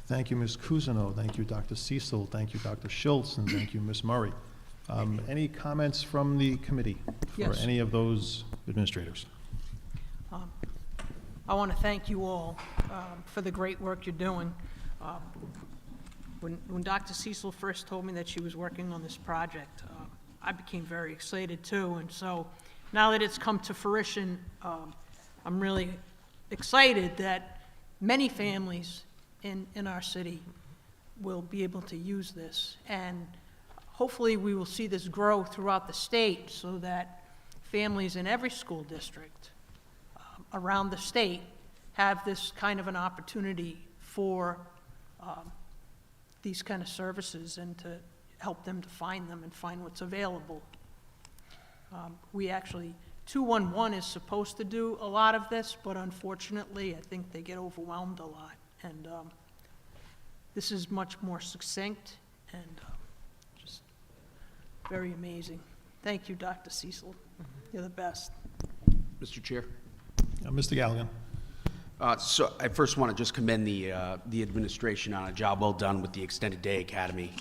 Thank you, Ms. Cousineau. Thank you, Dr. Cecil. Thank you, Dr. Schultz, and thank you, Ms. Murray. Any comments from the committee for Yes. any of those administrators? I want to thank you all for the great work you're doing. When Dr. Cecil first told me that she was working on this project, I became very excited too. And so now that it's come to fruition, I'm really excited that many families in our city will be able to use this. And hopefully we will see this grow throughout the state so that families in every school district around the state have this kind of an opportunity for these kind of services and to help them to find them and find what's available. We actually, 211 is supposed to do a lot of this, but unfortunately I think they get overwhelmed a lot. And this is much more succinct and just very amazing. Thank you, Dr. Cecil. You're the best. Mr. Chair. Mr. Galligan. So I first want to just commend the administration on a job well done with the Extended Day Academy.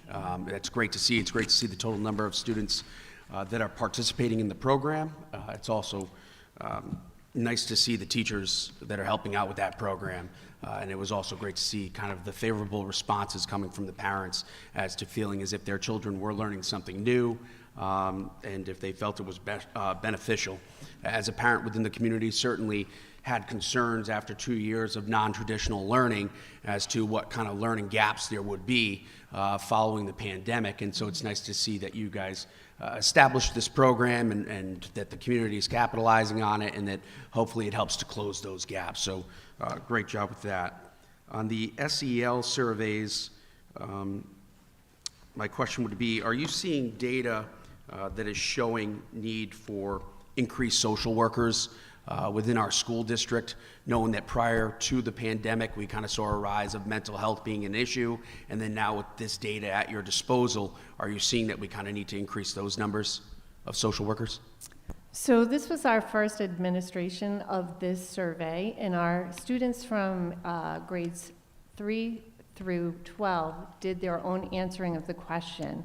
It's great to see. It's great to see the total number of students that are participating in the program. It's also nice to see the teachers that are helping out with that program. And it was also great to see kind of the favorable responses coming from the parents as to feeling as if their children were learning something new and if they felt it was beneficial. As a parent within the community, certainly had concerns after 2 years of non-traditional learning as to what kind of learning gaps there would be following the pandemic. And so it's nice to see that you guys established this program and that the community is capitalizing on it, and that hopefully it helps to close those gaps. So great job with that. On the SEL surveys, my question would be, are you seeing data that is showing need for increased social workers within our school district, knowing that prior to the pandemic, we kind of saw a rise of mental health being an issue, and then now with this data at your disposal, are you seeing that we kind of need to increase those numbers of social workers? So this was our first administration of this survey, and our students from grades 3 through 12 did their own answering of the question.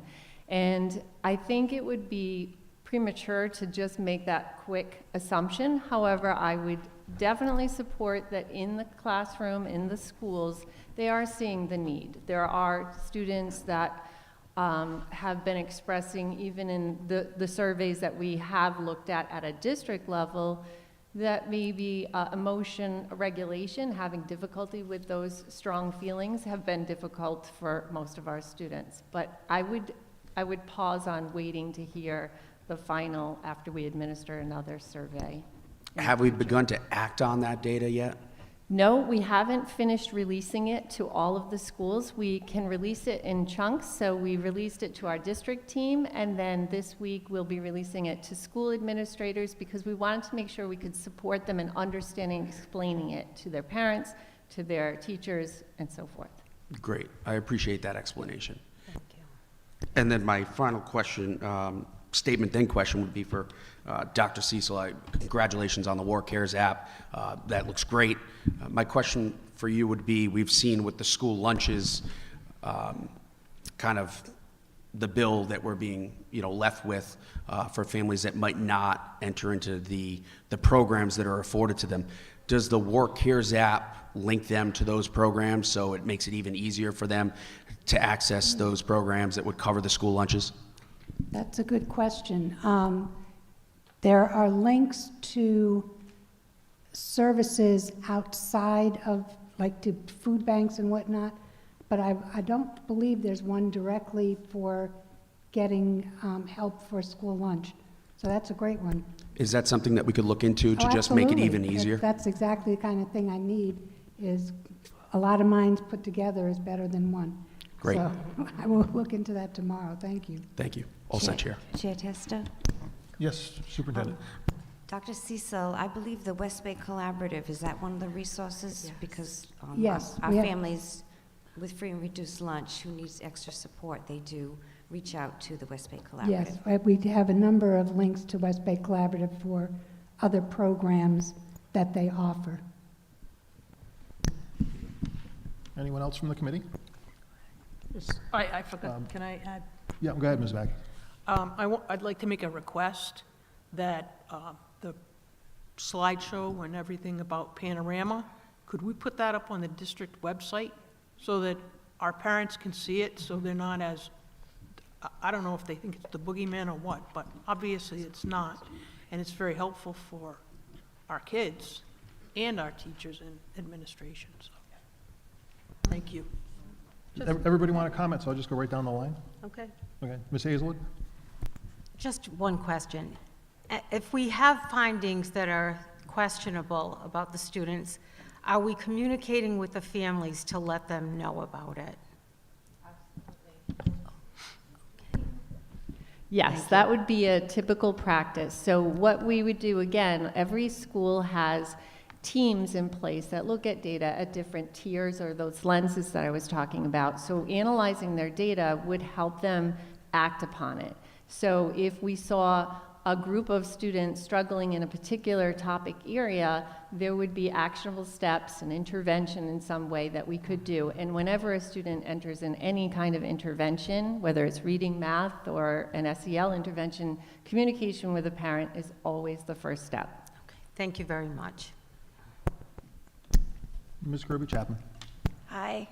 And I think it would be premature to just make that quick assumption. However, I would definitely support that in the classroom, in the schools, they are seeing the need. There are students that have been expressing, even in the surveys that we have looked at a district level, that maybe emotion regulation, having difficulty with those strong feelings, have been difficult for most of our students. But I would pause on waiting to hear the final after we administer another survey. Have we begun to act on that data yet? No, we haven't finished releasing it to all of the schools. We can release it in chunks, so we released it to our district team, and then this week we'll be releasing it to school administrators because we wanted to make sure we could support them in understanding, explaining it to their parents, to their teachers, and so forth. Great, I appreciate that explanation. Thank you. And then my final question, statement then question would be for Dr. Cecil. Congratulations on the War Cares app. That looks great. My question for you would be, we've seen with the school lunches, kind of the bill that we're being left with for families that might not enter into the programs that are afforded to them. Does the War Cares app link them to those programs so it makes it even easier for them to access those programs that would cover the school lunches? That's a good question. There are links to services outside of, like to food banks and whatnot, but I don't believe there's one directly for getting help for school lunch. So that's a great one. Is that something that we could look into to Oh, just make it absolutely. even easier? That's exactly the kind of thing I need, is a lot of minds put together is better than one. Great. So I will look into that tomorrow. Thank you. Thank you. All set, Chair. Chair Testa? Yes, Superintendent. Dr. Cecil, I believe the West Bay Collaborative, is that one of the resources? Yes. Because Yes, our we have- families with free and reduced lunch who needs extra support, they do reach out to the West Bay Collaborative. Yes, we have a number of links to West Bay Collaborative for other programs that they offer. Anyone else from the committee? I forgot, can I add? Yeah, go ahead, Ms. Mack. I'd like to make a request that the slideshow and everything about Panorama, could we put that up on the district website so that our parents can see it, so they're not as, I don't know if they think it's the boogeyman or what, but obviously it's not. And it's very helpful for our kids and our teachers and administration, so. Thank you. Everybody want to comment, so I'll just go right down the line? Okay. Okay, Ms. Hazelwood? Just one question. If we have findings that are questionable about the students, are we communicating with the families to let them know about it? Yes, that would be a typical practice. So what we would do, again, every school has teams in place that look at data at different tiers or those lenses that I was talking about. So analyzing their data would help them act upon it. So if we saw a group of students struggling in a particular topic area, there would be actionable steps and intervention in some way that we could do. And whenever a student enters in any kind of intervention, whether it's reading, math, or an SEL intervention, communication with a parent is always the first step. Okay. Thank you very much. Ms. Kirby-Chapman? Hi.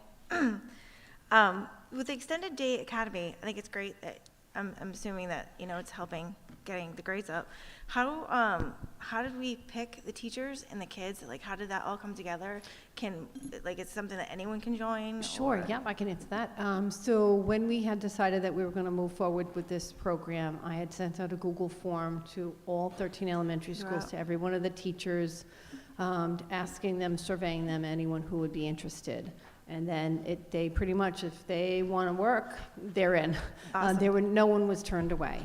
With the Extended Day Academy, I think it's great that I'm assuming that, it's helping getting the grades up. How did we pick the teachers and the kids? Like, how did that all come together? It's something that anyone can join? Sure, or- yep, I can answer that. So when we had decided that we were going to move forward with this program, I had sent out a Google form to all 13 elementary schools, Wow. to every one of the teachers, asking them, surveying them, anyone who would be interested. And then they pretty much, if they want to work, they're in. Awesome. No one was turned away.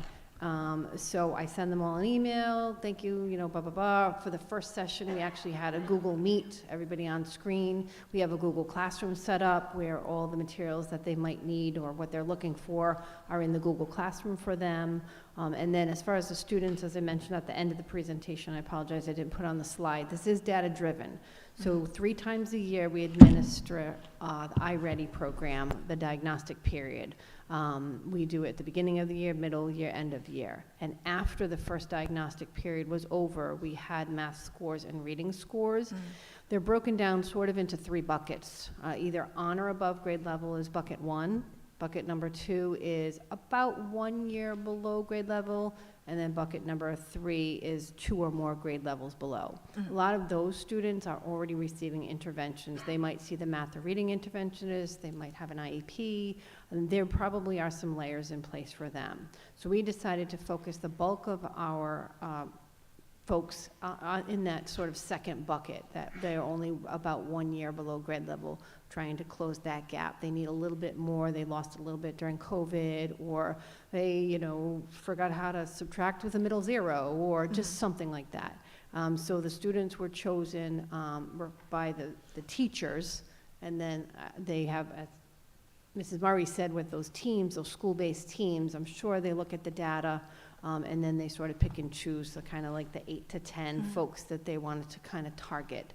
So I send them all an email, thank you, blah, blah, blah. For the first session, we actually had a Google Meet, everybody on screen. We have a Google Classroom set up where all the materials that they might need or what they're looking for are in the Google Classroom for them. And then as far as the students, as I mentioned at the end of the presentation, I apologize, I didn't put on the slide, this is data-driven. So 3 times a year, we administer the iReady program, the diagnostic period. We do it at the beginning of the year, middle year, end of year. And after the first diagnostic period was over, we had math scores and reading scores. They're broken down sort of into 3 buckets. Either on or above grade level is bucket 1. Bucket number 2 is about 1 year below grade level. And then bucket number 3 is 2 or more grade levels below. A lot of those students are already receiving interventions. They might see the math or reading interventionist, they might have an IEP, and there probably are some layers in place for them. So we decided to focus the bulk of our folks in that sort of second bucket, that they're only about 1 year below grade level, trying to close that gap. They need a little bit more, they lost a little bit during COVID, or they, forgot how to subtract with a middle zero, or just something like that. So the students were chosen by the teachers, and then they have, as Mrs. Murray said, with those teams, those school-based teams, I'm sure they look at the data, and then they sort of pick and choose the kind of like the 8 to 10 folks that they wanted to kind of target.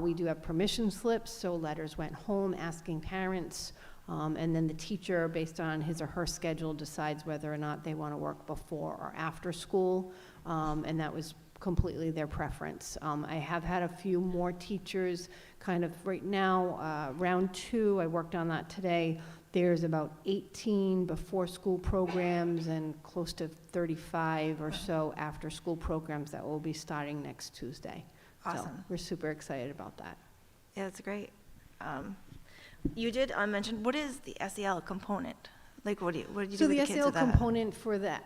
We do have permission slips, so letters went home asking parents, and then the teacher, based on his or her schedule, decides whether or not they want to work before or after school, and that was completely their preference. I have had a few more teachers kind of right now, round 2, I worked on that today. There's about 18 before school programs and close to 35 or so after school programs that will be starting next Tuesday. Awesome. So we're super excited about that. Yeah, that's great. You did mention, what is the SEL component? Like, what did you do with the So the kids SEL with that? component for the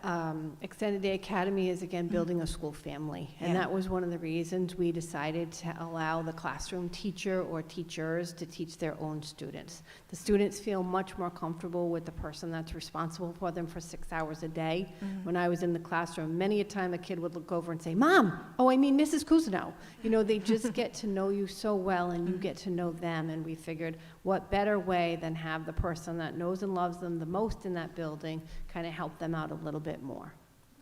Extended Day Academy is, again, building a school family. And Yeah. that was one of the reasons we decided to allow the classroom teacher or teachers to teach their own students. The students feel much more comfortable with the person that's responsible for them for 6 hours a day. When I was in the classroom, many a time a kid would look over and say, "Mom, Mrs. Cousineau." They just get to know you so well, and you get to know them. And we figured, what better way than have the person that knows and loves them the most in that building kind of help them out a little bit more.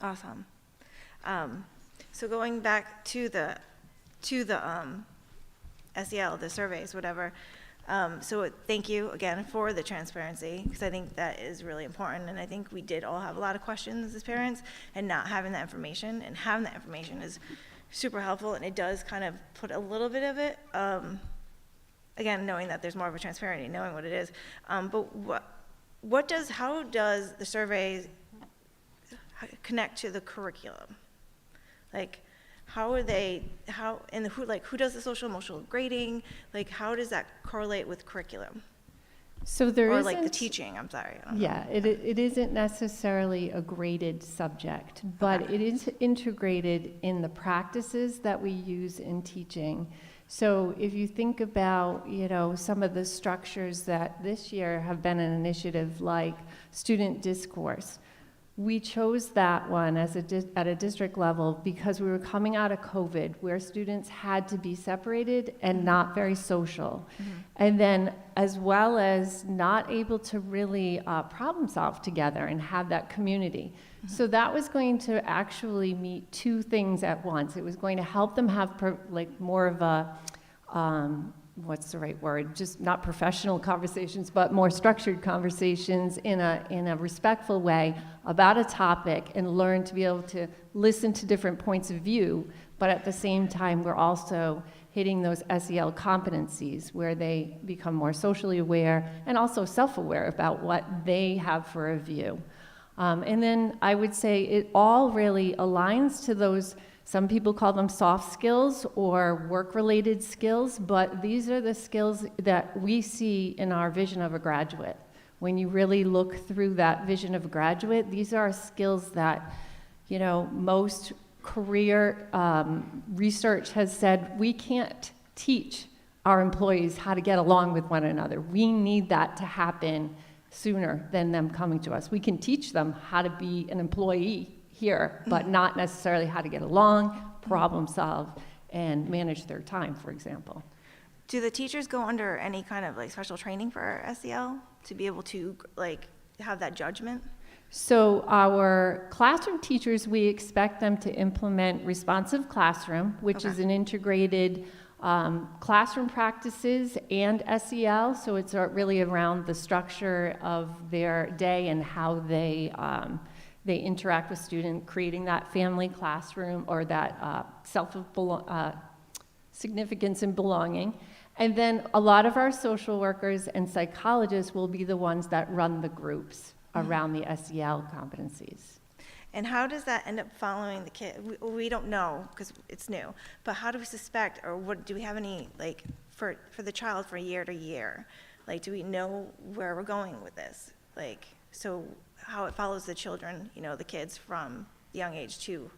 Awesome. So going back to the SEL, the surveys, whatever. So thank you again for the transparency, because I think that is really important. And I think we did all have a lot of questions as parents, and not having that information, and having that information is super helpful. And it does kind of put a little bit of it, again, knowing that there's more of a transparency, knowing what it is. But how does the surveys connect to the curriculum? Like, who does the social emotional grading? Like, how does that correlate with curriculum? So there Or isn't, like the teaching, I'm sorry. I don't know. yeah, it isn't necessarily a graded subject, but it is integrated in the practices that we use in teaching. So if you think about, some of the structures that this year have been an initiative, like student discourse, we chose that one at a district level because we were coming out of COVID, where students had to be separated and not very social. And then, as well as not able to really problem solve together and have that community. So that was going to actually meet 2 things at once. It was going to help them have more of a, what's the right word? Just not professional conversations, but more structured conversations in a respectful way about a topic, and learn to be able to listen to different points of view. But at the same time, we're also hitting those SEL competencies where they become more socially aware and also self-aware about what they have for a view. And then I would say it all really aligns to those, some people call them soft skills or work-related skills, but these are the skills that we see in our vision of a graduate. When you really look through that vision of a graduate, these are skills that, you know, most career research has said we can't teach our employees how to get along with one another. We need that to happen sooner than them coming to us. We can teach them how to be an employee here, but not necessarily how to get along, problem solve, and manage their time, for example. Do the teachers go under any kind of like special training for SEL to be able to like have that judgment? So our classroom teachers, we expect them to implement responsive classroom, which is an integrated classroom practices and SEL. So it's really around the structure of their day and how they interact with students, creating that family classroom or that significance and belonging. And then a lot of our social workers and psychologists will be the ones that run the groups around the SEL competencies. And how does that end up following the kid? We don't know because it's new, but how do we suspect, or what, do we have any, like, for the child for year to year? Like, do we know where we're going with this? Like, so how it follows the children, you know, the kids from young age to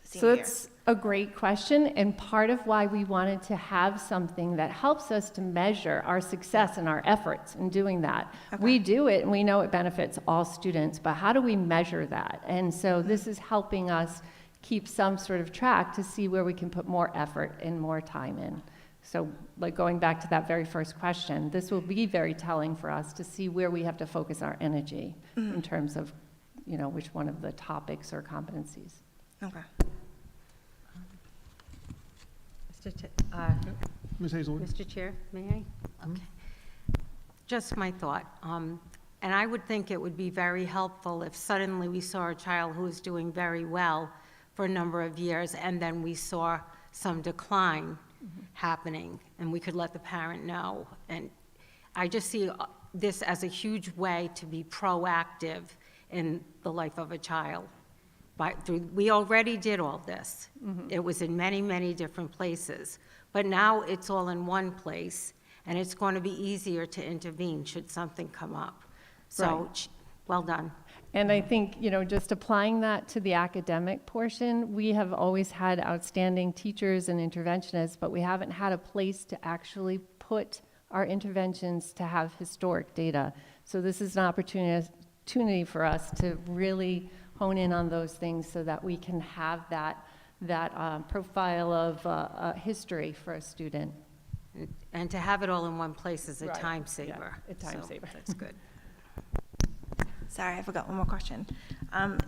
So senior year? that's a great question, and part of why we wanted to have something that helps us to measure our success and our efforts in doing that. We do it, and we know it benefits all students, but how do we measure that? And so this is helping us keep some sort of track to see where we can put more effort and more time in. So, like going back to that very first question, this will be very telling for us to see where we have to focus our energy in terms of, you know, which one of the topics or competencies. Okay. Ms. Hazelwood? Mr. Chair, may I? Okay. Just my thought. And I would think it would be very helpful if suddenly we saw a child who was doing very well for a number of years, and then we saw some decline happening, and we could let the parent know. And I just see this as a huge way to be proactive in the life of a child. We already did all this. It was in many, many different places. But now it's all in one place, and it's going to be easier to intervene should something come up. So, well done. And I think, you know, just applying that to the academic portion, we have always had outstanding teachers and interventionists, but we haven't had a place to actually put our interventions to have historic data. So this is an opportunity for us to really hone in on those things so that we can have that profile of history for a student. And to have it all in one place is a Right. time saver. Yeah, a time saver. That's good. Sorry, I forgot one more question.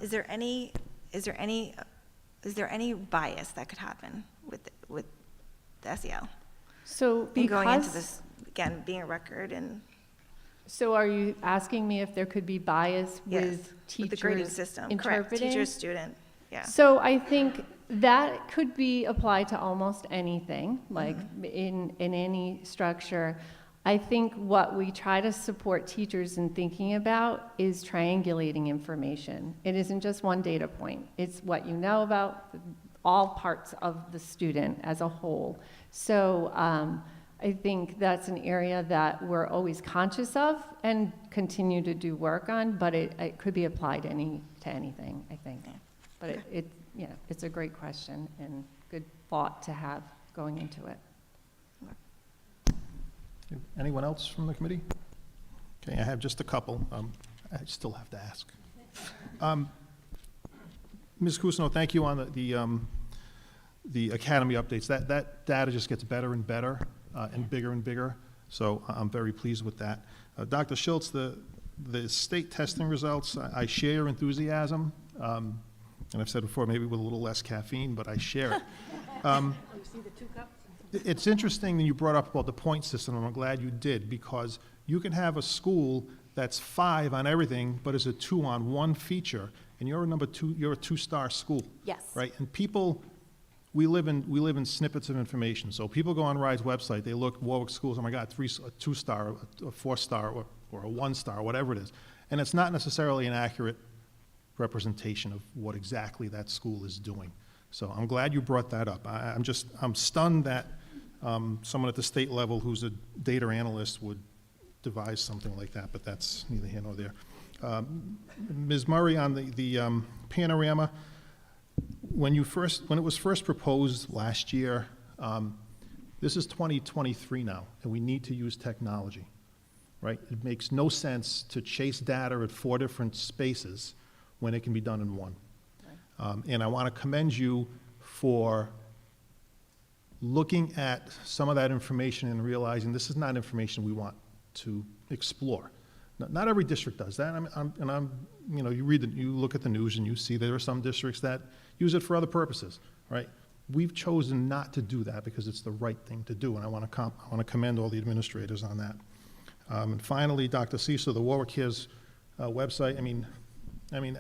Is there any bias that could happen with the SEL? So In going into because, this, again, being a record and so are you asking me if there could be bias yes, with with the grading teachers system, correct? interpreting? Teacher, student, yeah. So I think that could be applied to almost anything, like in any structure. I think what we try to support teachers in thinking about is triangulating information. It isn't just one data point. It's what you know about all parts of the student as a whole. So I think that's an area that we're always conscious of and continue to do work on, but it could be applied to anything, I think. But you know, it's a great question and good thought to have going into it. Anyone else from the committee? Okay, I have just a couple. I still have to ask. Ms. Cousineau, thank you on the academy updates. That data just gets better and better and bigger, so I'm very pleased with that. Dr. Schultz, the state testing results, I share your enthusiasm, and I've said before, maybe with a little less caffeine, but I share it. It's interesting that you brought up about the point system, and I'm glad you did, because you can have a school that's 5 on everything, but is a 2 on one feature, and you're a number 2, you're a 2-star school. Yes. Right? And people, we live in snippets of information. So people go on RISE's website, they look, Warwick schools, oh my God, a 2-star, a 4-star, or a 1-star, whatever it is. And it's not necessarily an accurate representation of what exactly that school is doing. So I'm glad you brought that up. I'm stunned that someone at the state level who's a data analyst would devise something like that, but that's neither here nor there. Ms. Murray, on the panorama, when it was first proposed last year, this is 2023 now, and we need to use technology, right? It makes no sense to chase data at 4 different spaces when it can be done in one. And I want to commend you for looking at some of that information and realizing this is not information we want to explore. Not every district does that. You look at the news and you see there are some districts that use it for other purposes, right? We've chosen not to do that because it's the right thing to do, and I want to commend all the administrators on that. And finally, Dr. Cecil, the Warwick Cares website. I mean,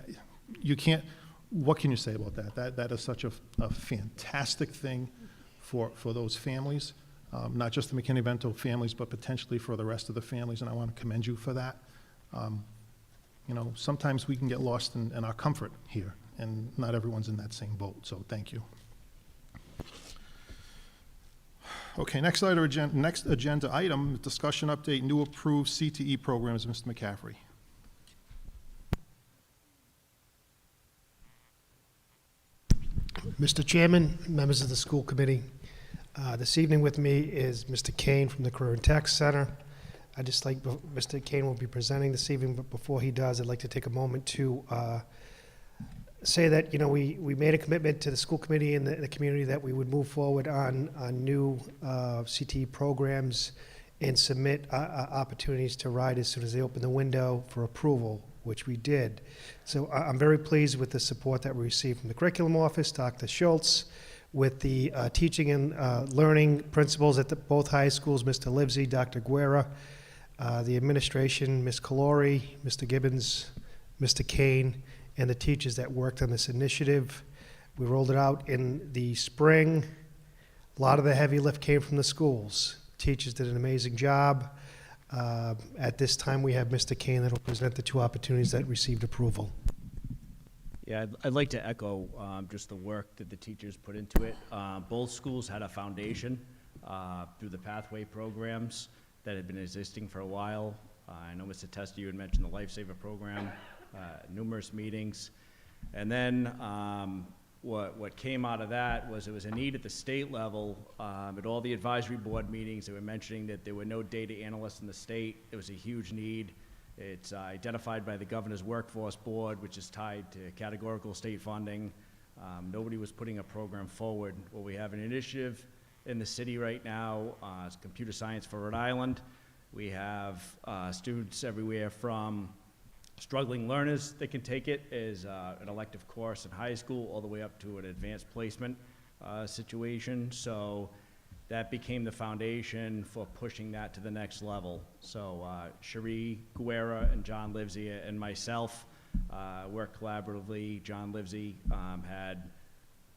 you can't. What can you say about that? That is such a fantastic thing for those families, not just the McKinney-Vento families, but potentially for the rest of the families, and I want to commend you for that. Sometimes we can get lost in our comfort here, and not everyone's in that same boat, so thank you. Okay, next agenda item, discussion update, new approved CTE programs, Mr. McCaffrey. Mr. Chairman, members of the school committee, this evening with me is Mr. Kane from the Career and Tech Center. Mr. Kane will be presenting this evening, but before he does, I'd like to take a moment to say that, we made a commitment to the school committee and the community that we would move forward on new CTE programs and submit opportunities to RIDE as soon as they open the window for approval, which we did. So I'm very pleased with the support that we received from the curriculum office, Dr. Schultz, with the teaching and learning principals at both high schools, Mr. Livesey, Dr. Guerra, the administration, Ms. Calori, Mr. Gibbons, Mr. Kane, and the teachers that worked on this initiative. We rolled it out in the spring. A lot of the heavy lift came from the schools. Teachers did an amazing job. At this time, we have Mr. Kane that will present the 2 opportunities that received approval. Yeah, I'd like to echo just the work that the teachers put into it. Both schools had a foundation through the pathway programs that had been existing for a while. I know, Mr. Testa, you had mentioned the Lifesaver program, numerous meetings. And then what came out of that was it was a need at the state level. At all the advisory board meetings, they were mentioning that there were no data analysts in the state. It was a huge need. It's identified by the Governor's Workforce Board, which is tied to categorical state funding. Nobody was putting a program forward. Well, we have an initiative in the city right now, it's Computer Science for Rhode Island. We have students everywhere from struggling learners that can take it as an elective course in high school all the way up to an advanced placement situation. So that became the foundation for pushing that to the next level. So Cherie Guerra and John Livesey and myself worked collaboratively. John Livesey had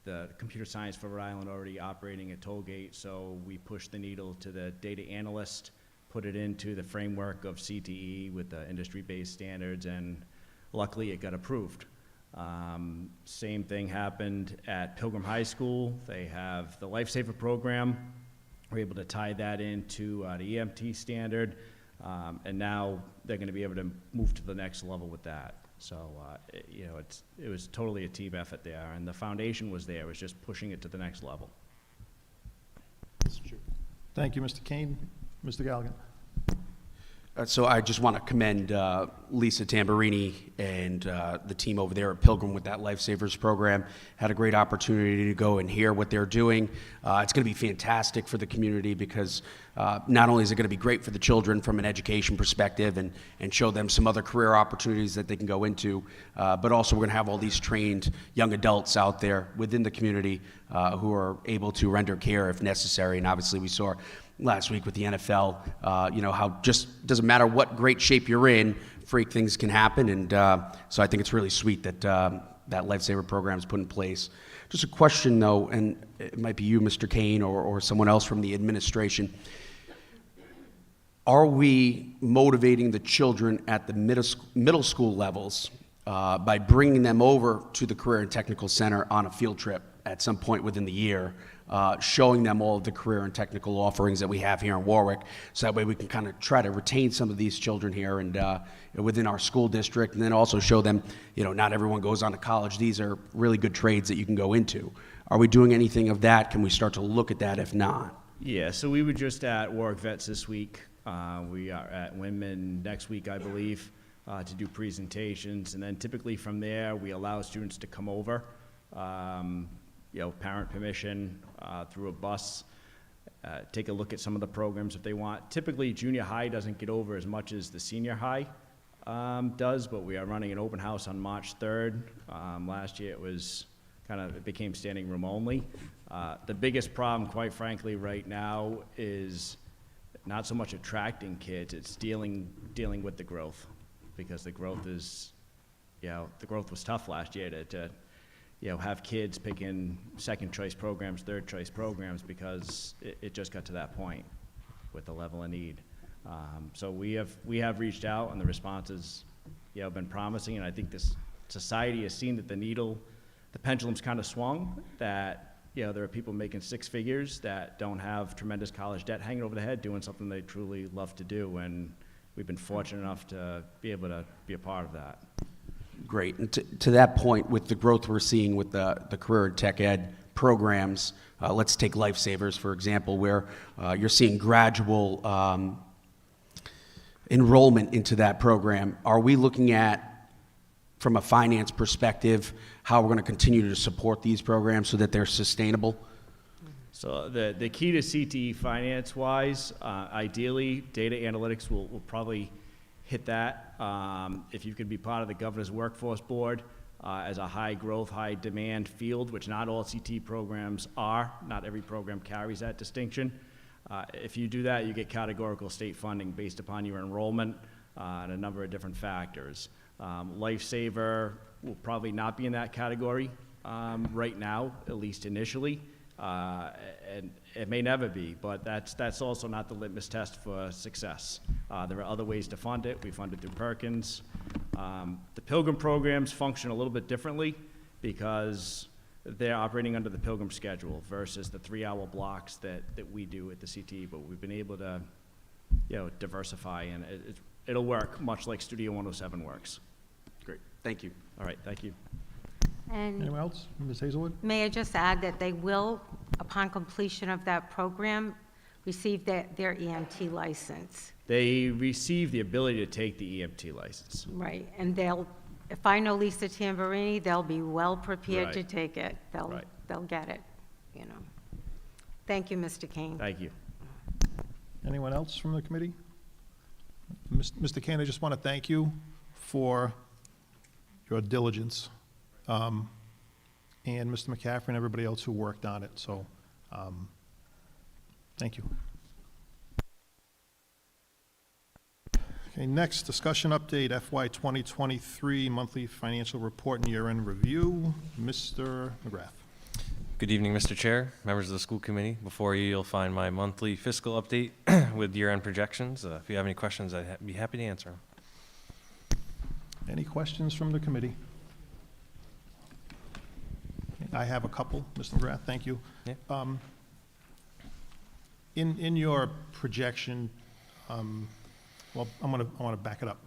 the Computer Science for Rhode Island already operating at Tollgate, so we pushed the needle to the data analyst, put it into the framework of CTE with the industry-based standards, and luckily it got approved. Same thing happened at Pilgrim High School. They have the Lifesaver program. We're able to tie that into the EMT standard, and now they're going to be able to move to the next level with that. So, it was totally a team effort there, and the foundation was there. It was just pushing it to the next level. Thank you, Mr. Kane. Mr. Galligan. So I just want to commend Lisa Tamburini and the team over there at Pilgrim with that Lifesavers program. Had a great opportunity to go and hear what they're doing. It's going to be fantastic for the community because not only is it going to be great for the children from an education perspective and show them some other career opportunities that they can go into, but also we're going to have all these trained young adults out there within the community who are able to render care if necessary. And obviously we saw last week with the NFL, how just doesn't matter what great shape you're in, freak things can happen. And so I think it's really sweet that that Lifesaver program is put in place. Just a question, though, and it might be you, Mr. Kane, or someone else from the administration. Are we motivating the children at the middle school levels by bringing them over to the Career and Technical Center on a field trip at some point within the year, showing them all of the career and technical offerings that we have here in Warwick, so that way we can kind of try to retain some of these children here and within our school district, and then also show them, not everyone goes on to college. These are really good trades that you can go into. Are we doing anything of that? Can we start to look at that if not? Yeah, so we were just at Warwick Vets this week. We are at Winman next week, I believe, to do presentations, and then typically from there, we allow students to come over, parent permission, through a bus, take a look at some of the programs if they want. Typically, junior high doesn't get over as much as the senior high does, but we are running an open house on March 3rd. Last year it became standing room only. The biggest problem, quite frankly, right now is not so much attracting kids, it's dealing with the growth, because the growth is, the growth was tough last year to have kids picking second choice programs, third choice programs, because it just got to that point with the level of need. So we have reached out, and the response has been promising, and I think this society has seen that the pendulum's kind of swung, that there are people making six figures that don't have tremendous college debt hanging over their head, doing something they truly love to do, and we've been fortunate enough to be able to be a part of that. Great. And to that point, with the growth we're seeing with the career and tech ed programs, let's take Lifesavers, for example, where you're seeing gradual enrollment into that program. Are we looking at, from a finance perspective, how we're going to continue to support these programs so that they're sustainable? So the key to CTE finance-wise, ideally, data analytics will probably hit that. If you could be part of the Governor's Workforce Board as a high-growth, high-demand field, which not all CTE programs are, not every program carries that distinction. If you do that, you get categorical state funding based upon your enrollment and a number of different factors. Lifesaver will probably not be in that category right now, at least initially, and it may never be, but that's also not the litmus test for success. There are other ways to fund it. We fund it through Perkins. The Pilgrim programs function a little bit differently because they're operating under the Pilgrim schedule versus the 3-hour blocks that we do at the CTE, but we've been able to diversify, and it'll work much like Studio 107 works. Great. Thank you. All right, thank you. And Anyone else? Ms. Hazelwood? may I just add that they will, upon completion of that program, receive their EMT license. They receive the ability to take the EMT license. Right, and if I know Lisa Tamburini, they'll be well prepared to Right. take it. They'll get it, Thank you, Mr. Kane. Thank you. Anyone else from the committee? Mr. Kane, I just want to thank you for your diligence, and Mr. McCaffrey and everybody else who worked on it, so thank you. Okay, next, discussion update, FY 2023 monthly financial report and year-end review. Mr. McGrath. Good evening, Mr. Chair, members of the school committee. Before you, you'll find my monthly fiscal update with year-end projections. If you have any questions, I'd be happy to answer them. Any questions from the committee? I have a couple, Mr. McGrath, thank you. Yeah. In your projection, well, I want to back it up.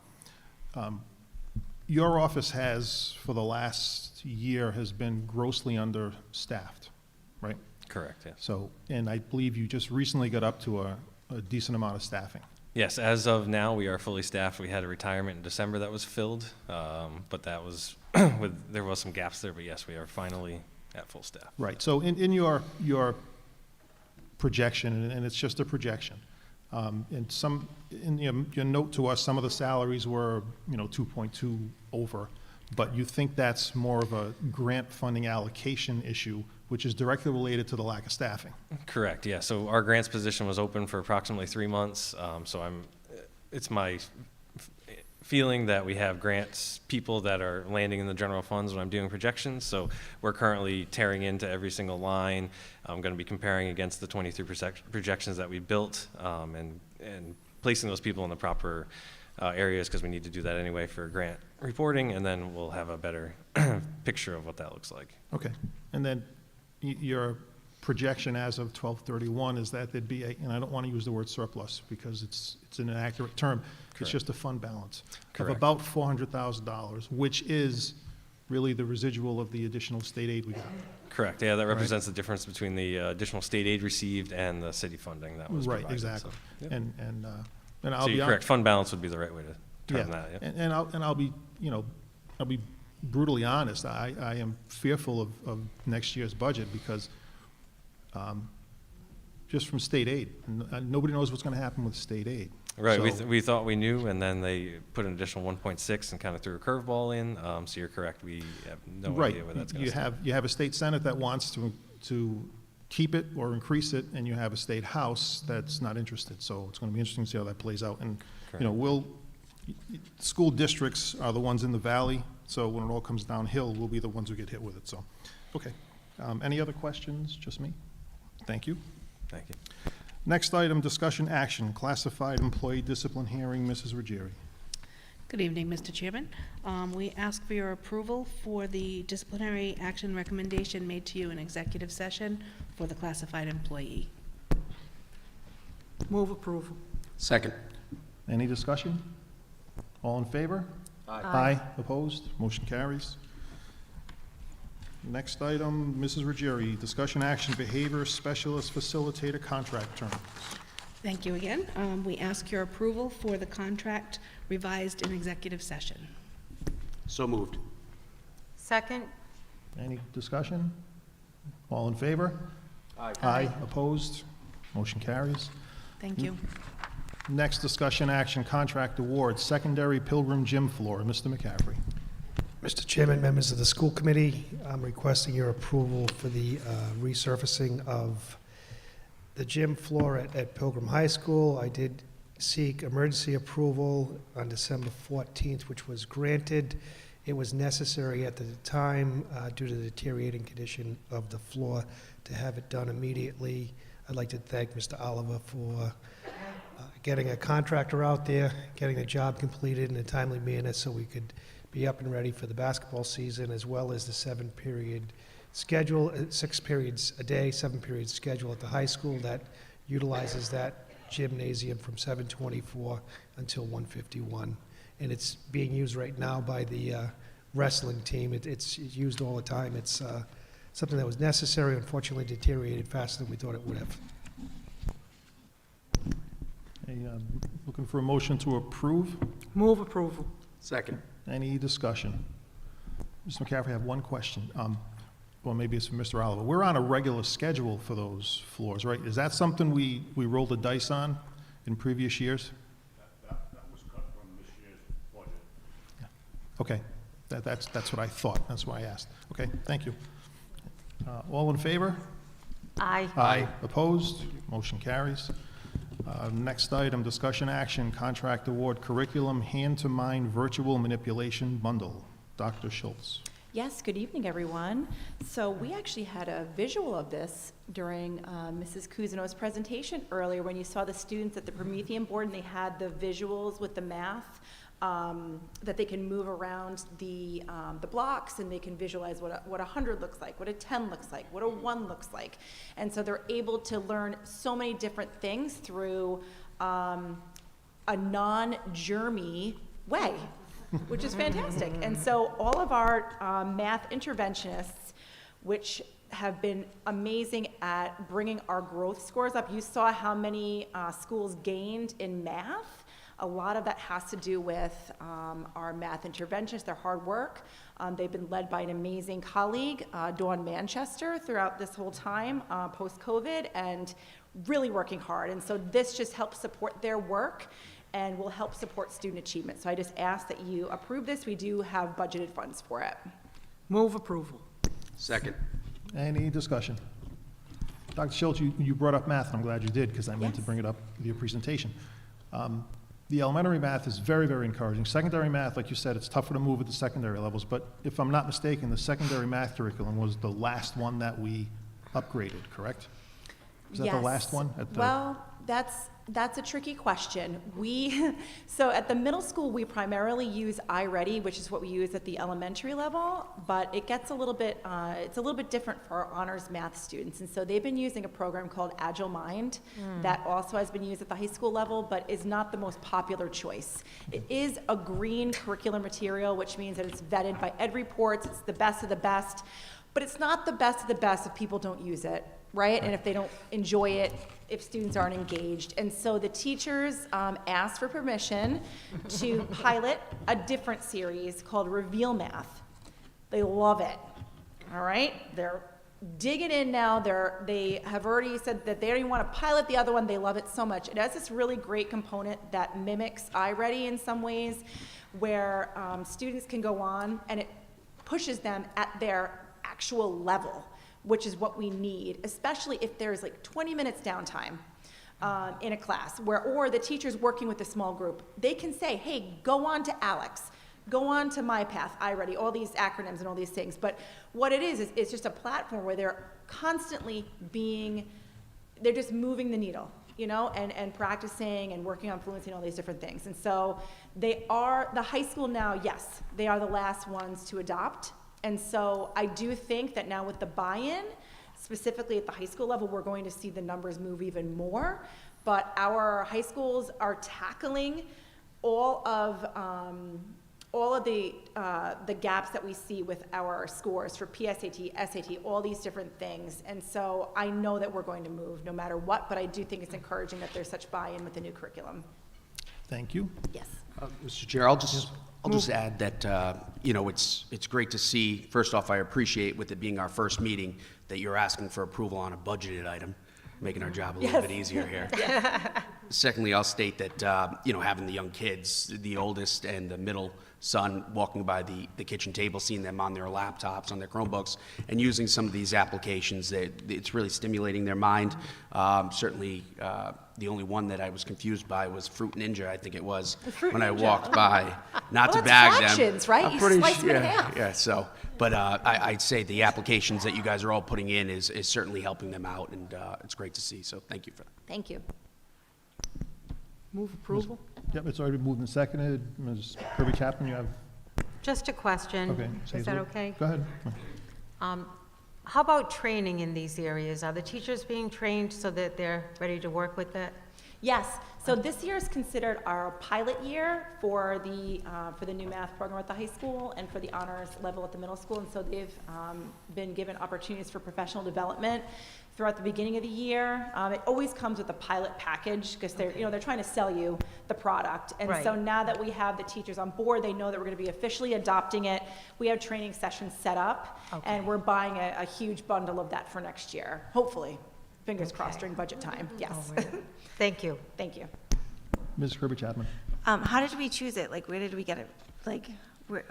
Your office has, for the last year, has been grossly understaffed, right? Correct, yes. So, and I believe you just recently got up to a decent amount of staffing. Yes, as of now, we are fully staffed. We had a retirement in December that was filled, but that was, there was some gaps there, but yes, we are finally at full staff. Right, so in your projection, and it's just a projection, in your note to us, some of the salaries were, 2.2 over, but you think that's more of a grant funding allocation issue, which is directly related to the lack of staffing. Correct, yeah. So our grants position was open for approximately 3 months. So it's my feeling that we have grants people that are landing in the general funds when I'm doing projections. So we're currently tearing into every single line. I'm going to be comparing against the 23 projections that we built and placing those people in the proper areas, because we need to do that anyway for grant reporting, and then we'll have a better picture of what that looks like. Okay. And then your projection as of 12/31 is that there'd be and I don't want to use the word surplus because it's an inaccurate term. It's Correct. just a fund balance Correct. of about $400,000, which is really the residual of the additional state aid we got. Correct, yeah, that represents the difference between the additional state aid received and the city funding that was provided. Right, exactly. So, yep. And I'll So be you're correct, fund balance would be the right way to term Yeah, that, yeah. and I'll be, I'll be brutally honest. I am fearful of next year's budget because just from state aid, nobody knows what's going to happen with state aid. Right, So- we thought we knew, and then they put an additional 1.6 and kind of threw a curveball in, so you're correct, we have no Right. idea where that's going to You start. have, you have a state senate that wants to keep it or increase it, and you have a state house that's not interested. So it's going to be interesting to see how that plays out. And, school districts are the ones in the valley, so when it all comes downhill, we'll be the ones who get hit with it, so. Okay. Any other questions? Just me? Thank you. Thank you. Next item, discussion action, classified employee discipline hearing, Mrs. Ruggieri. Good evening, Mr. Chairman. We ask for your approval for the disciplinary action recommendation made to you in executive session for the classified employee. Move approval. Second. Any discussion? All in favor? Aye. Opposed? Motion carries. Next item, Mrs. Ruggieri, discussion action, behavior specialist facilitator contract terms. Thank you again. We ask your approval for the contract revised in executive session. So moved. Second? Any discussion? All in favor? Aye. Opposed? Motion carries. Thank you. Next discussion action, contract award, secondary Pilgrim Gym floor. Mr. McCaffrey. Mr. Chairman, members of the school committee, I'm requesting your approval for the resurfacing of the gym floor at Pilgrim High School. I did seek emergency approval on December 14th, which was granted. It was necessary at the time, due to the deteriorating condition of the floor, to have it done immediately. I'd like to thank Mr. Oliver for getting a contractor out there, getting the job completed in a timely manner so we could be up and ready for the basketball season, as well as the 7-period schedule, 6 periods a day, 7 periods schedule at the high school that utilizes that gymnasium from 7:24 until 1:51. And it's being used right now by the wrestling team. It's used all the time. It's something that was necessary, unfortunately deteriorated faster than we thought it would have. Looking for a motion to approve. Move approval. Second. Any discussion? Mr. McCaffrey, I have one question. Well, maybe it's for Mr. Oliver. We're on a regular schedule for those floors, right? Is that something we rolled the dice on in previous years? That was cut from this year's budget. Okay, that's what I thought. That's why I asked. Okay, thank you. All in favor? Aye. Aye. Opposed? Motion carries. Next item, discussion action, contract award curriculum hand-to-mind virtual manipulation bundle. Dr. Schultz. Yes, good evening, everyone. So we actually had a visual of this during Mrs. Cousineau's presentation earlier when you saw the students at the Promethean board and they had the visuals with the math that they can move around the blocks and they can visualize what a 100 looks like, what a 10 looks like, what a 1 looks like. And so they're able to learn so many different things through a non-germy way, which is fantastic. And so all of our math interventionists, which have been amazing at bringing our growth scores up. You saw how many schools gained in math. A lot of that has to do with our math interventionists, their hard work. They've been led by an amazing colleague, Dawn Manchester, throughout this whole time, post-COVID, and really working hard. And so this just helps support their work and will help support student achievement. So I just ask that you approve this. We do have budgeted funds for it. Move approval. Second. Any discussion? Dr. Schultz, you brought up math, and I'm glad you did, because I meant to bring it up with your presentation. The elementary math is very, very encouraging. Secondary math, like you said, it's tougher to move at the secondary levels, but if I'm not mistaken, the secondary math curriculum was the last one that we upgraded, correct? Was that the last one? Well, That's a tricky question. So at the middle school, we primarily use iReady, which is what we use at the elementary level, but it gets a little bit, it's a little bit different for our honors math students. And so they've been using a program called adjournment that also has been used at the high school level, but is not the most popular choice. It is a green curricular material, which means that it's vetted by Ed Reports. It's the best of the best, but it's not the best of the best if people don't use it, right? And if they don't enjoy it, if students aren't engaged. And so the teachers asked for permission to pilot a different series called Reveal Math. They love it, all right? They're digging in now. They have already said that they don't even want to pilot the other one. They love it so much. It has this really great component that mimics iReady in some ways, where students can go on and it pushes them at their actual level, which is what we need, especially if there's like 20 minutes downtime in a class, or the teacher's working with a small group. They can say, hey, go on to Alex, go on to MyPath, iReady, all these acronyms and all these things. But what it is it's just a platform where they're constantly they're just moving the needle, you know, and practicing and working on fluency and all these different things. And so the high school now, yes, they are the last ones to adopt. And so I do think that now with the buy-in, specifically at the high school level, we're going to see the numbers move even more. But our high schools are tackling all of the gaps that we see with our scores for PSAT, SAT, all these different things. And so I know that we're going to move no matter what, but I do think it's encouraging that there's such buy-in with the new curriculum. Thank you. Yes. Mr. Chair, I'll just add that, you know, it's great to see, first off, I appreciate with it being our first meeting that you're asking for approval on a budgeted item, making our job a little bit easier here. Secondly, I'll state that, you know, having the young kids, the oldest and the middle son walking by the kitchen table, seeing them on their laptops, on their Chromebooks, and using some of these applications, it's really stimulating their mind. Certainly, the only one that I was confused by was Fruit Ninja, I think it was, when I walked by. Not to bag them. Fractions, right? I'm You pretty slice them in sure- half. Yeah, so, but I'd say the applications that you guys are all putting in is certainly helping them out, and it's great to see, so thank you for that. Thank you. Move approval? Yep, it's already been moved and seconded. Ms. Kirby Chapman, you have, Just a question. okay. Is that okay? Go ahead. How about training in these areas? Are the teachers being trained so that they're ready to work with it? Yes, so this year is considered our pilot year for the new math program at the high school and for the honors level at the middle school. And so they've been given opportunities for professional development throughout the beginning of the year. It always comes with a pilot package because they're trying to sell you the product. And so now that we have the teachers on board, they know that we're going to be officially adopting it. We have training sessions set up, and we're buying a huge bundle of that for next year, hopefully. Fingers crossed during budget time, yes. Thank you. Thank you. Ms. Kirby Chapman. How did we choose it? Like, where did we get it? Like,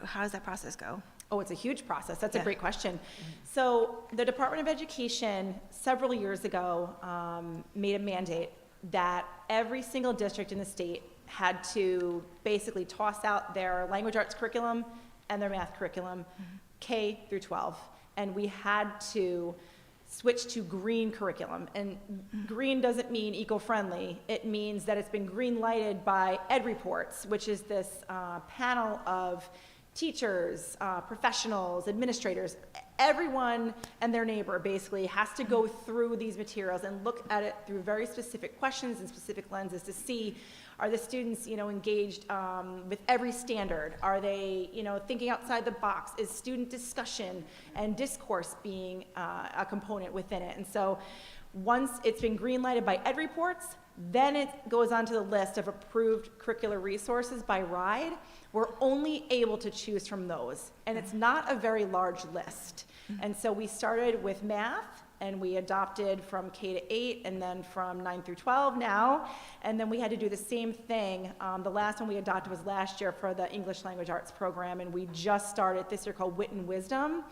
how does that process go? Oh, it's a huge process. That's a great question. So the Department of Education several years ago made a mandate that every single district in the state had to basically toss out their language arts curriculum and their math curriculum, K through 12. And we had to switch to green curriculum. And green doesn't mean eco-friendly. It means that it's been green lighted by Ed Reports, which is this panel of teachers, professionals, administrators, everyone and their neighbor basically has to go through these materials and look at it through very specific questions and specific lenses to see, are the students, engaged with every standard? Are they, thinking outside the box? Is student discussion and discourse being a component within it? And so once it's been green lighted by Ed Reports, then it goes on to the list of approved curricular resources by RIDE. We're only able to choose from those, and it's not a very large list. And so we started with math, and we adopted from K to 8, and then from 9 through 12 now, and then we had to do the same thing. The last one we adopted was last year for the English Language Arts program, and we just started this year called Wit and Wisdom.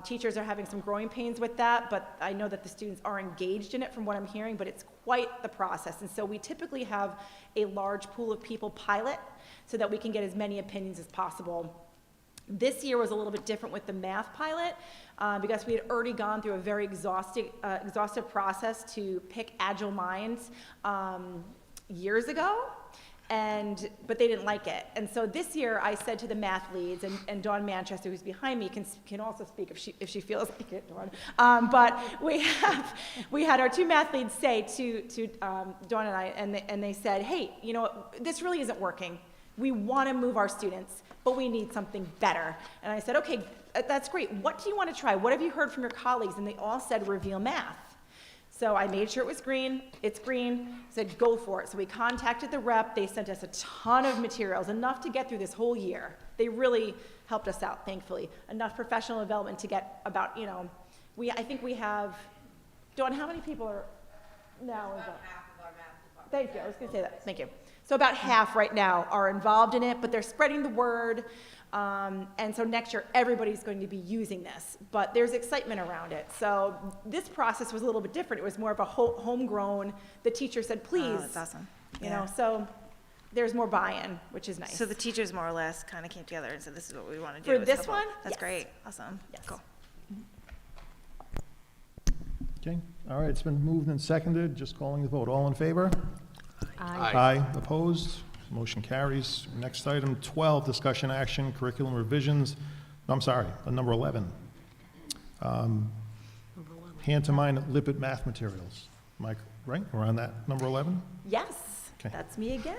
Teachers are having some growing pains with that, but I know that the students are engaged in it from what I'm hearing, but it's quite the process. And so we typically have a large pool of people pilot so that we can get as many opinions as possible. This year was a little bit different with the math pilot because we had already gone through a very exhaustive process to pick Agile Minds years ago. But they didn't like it. And so this year I said to the math leads, and Dawn Manchester, who's behind me, can also speak if she feels like it, Dawn. But we had our two math leads say to Dawn and I, and they said, hey, you know what, this really isn't working. We want to move our students, but we need something better. And I said, okay, that's great. What do you want to try? What have you heard from your colleagues? And they all said Reveal Math. So I made sure it was green. It's green. Said go for it. So we contacted the rep. They sent us a ton of materials, enough to get through this whole year. They really helped us out, thankfully. Enough professional development to get about, you know, I think we have, Dawn, how many people are now involved? About half of our math department. Thank you. I was going to say that. Thank you. So about half right now are involved in it, but they're spreading the word. And so next year, everybody's going to be using this, but there's excitement around it. So this process was a little bit different. It was more of a homegrown, the teacher said, please. Oh, that's awesome. You know, so there's more buy-in, which is nice. So the teachers more or less kind of came together and said, this is what we want to do. For is this help one? out. That's Yes. great. Awesome. Yes. Cool. Okay, all right, it's been moved and seconded, just calling the vote. All in favor? Aye. Aye, opposed? Motion carries. Next item, 12, discussion action, curriculum revisions. I'm sorry, number 11. Hand-to-mind lipid math materials. Mike, right? We're on that, number 11? Yes, Okay. that's me again.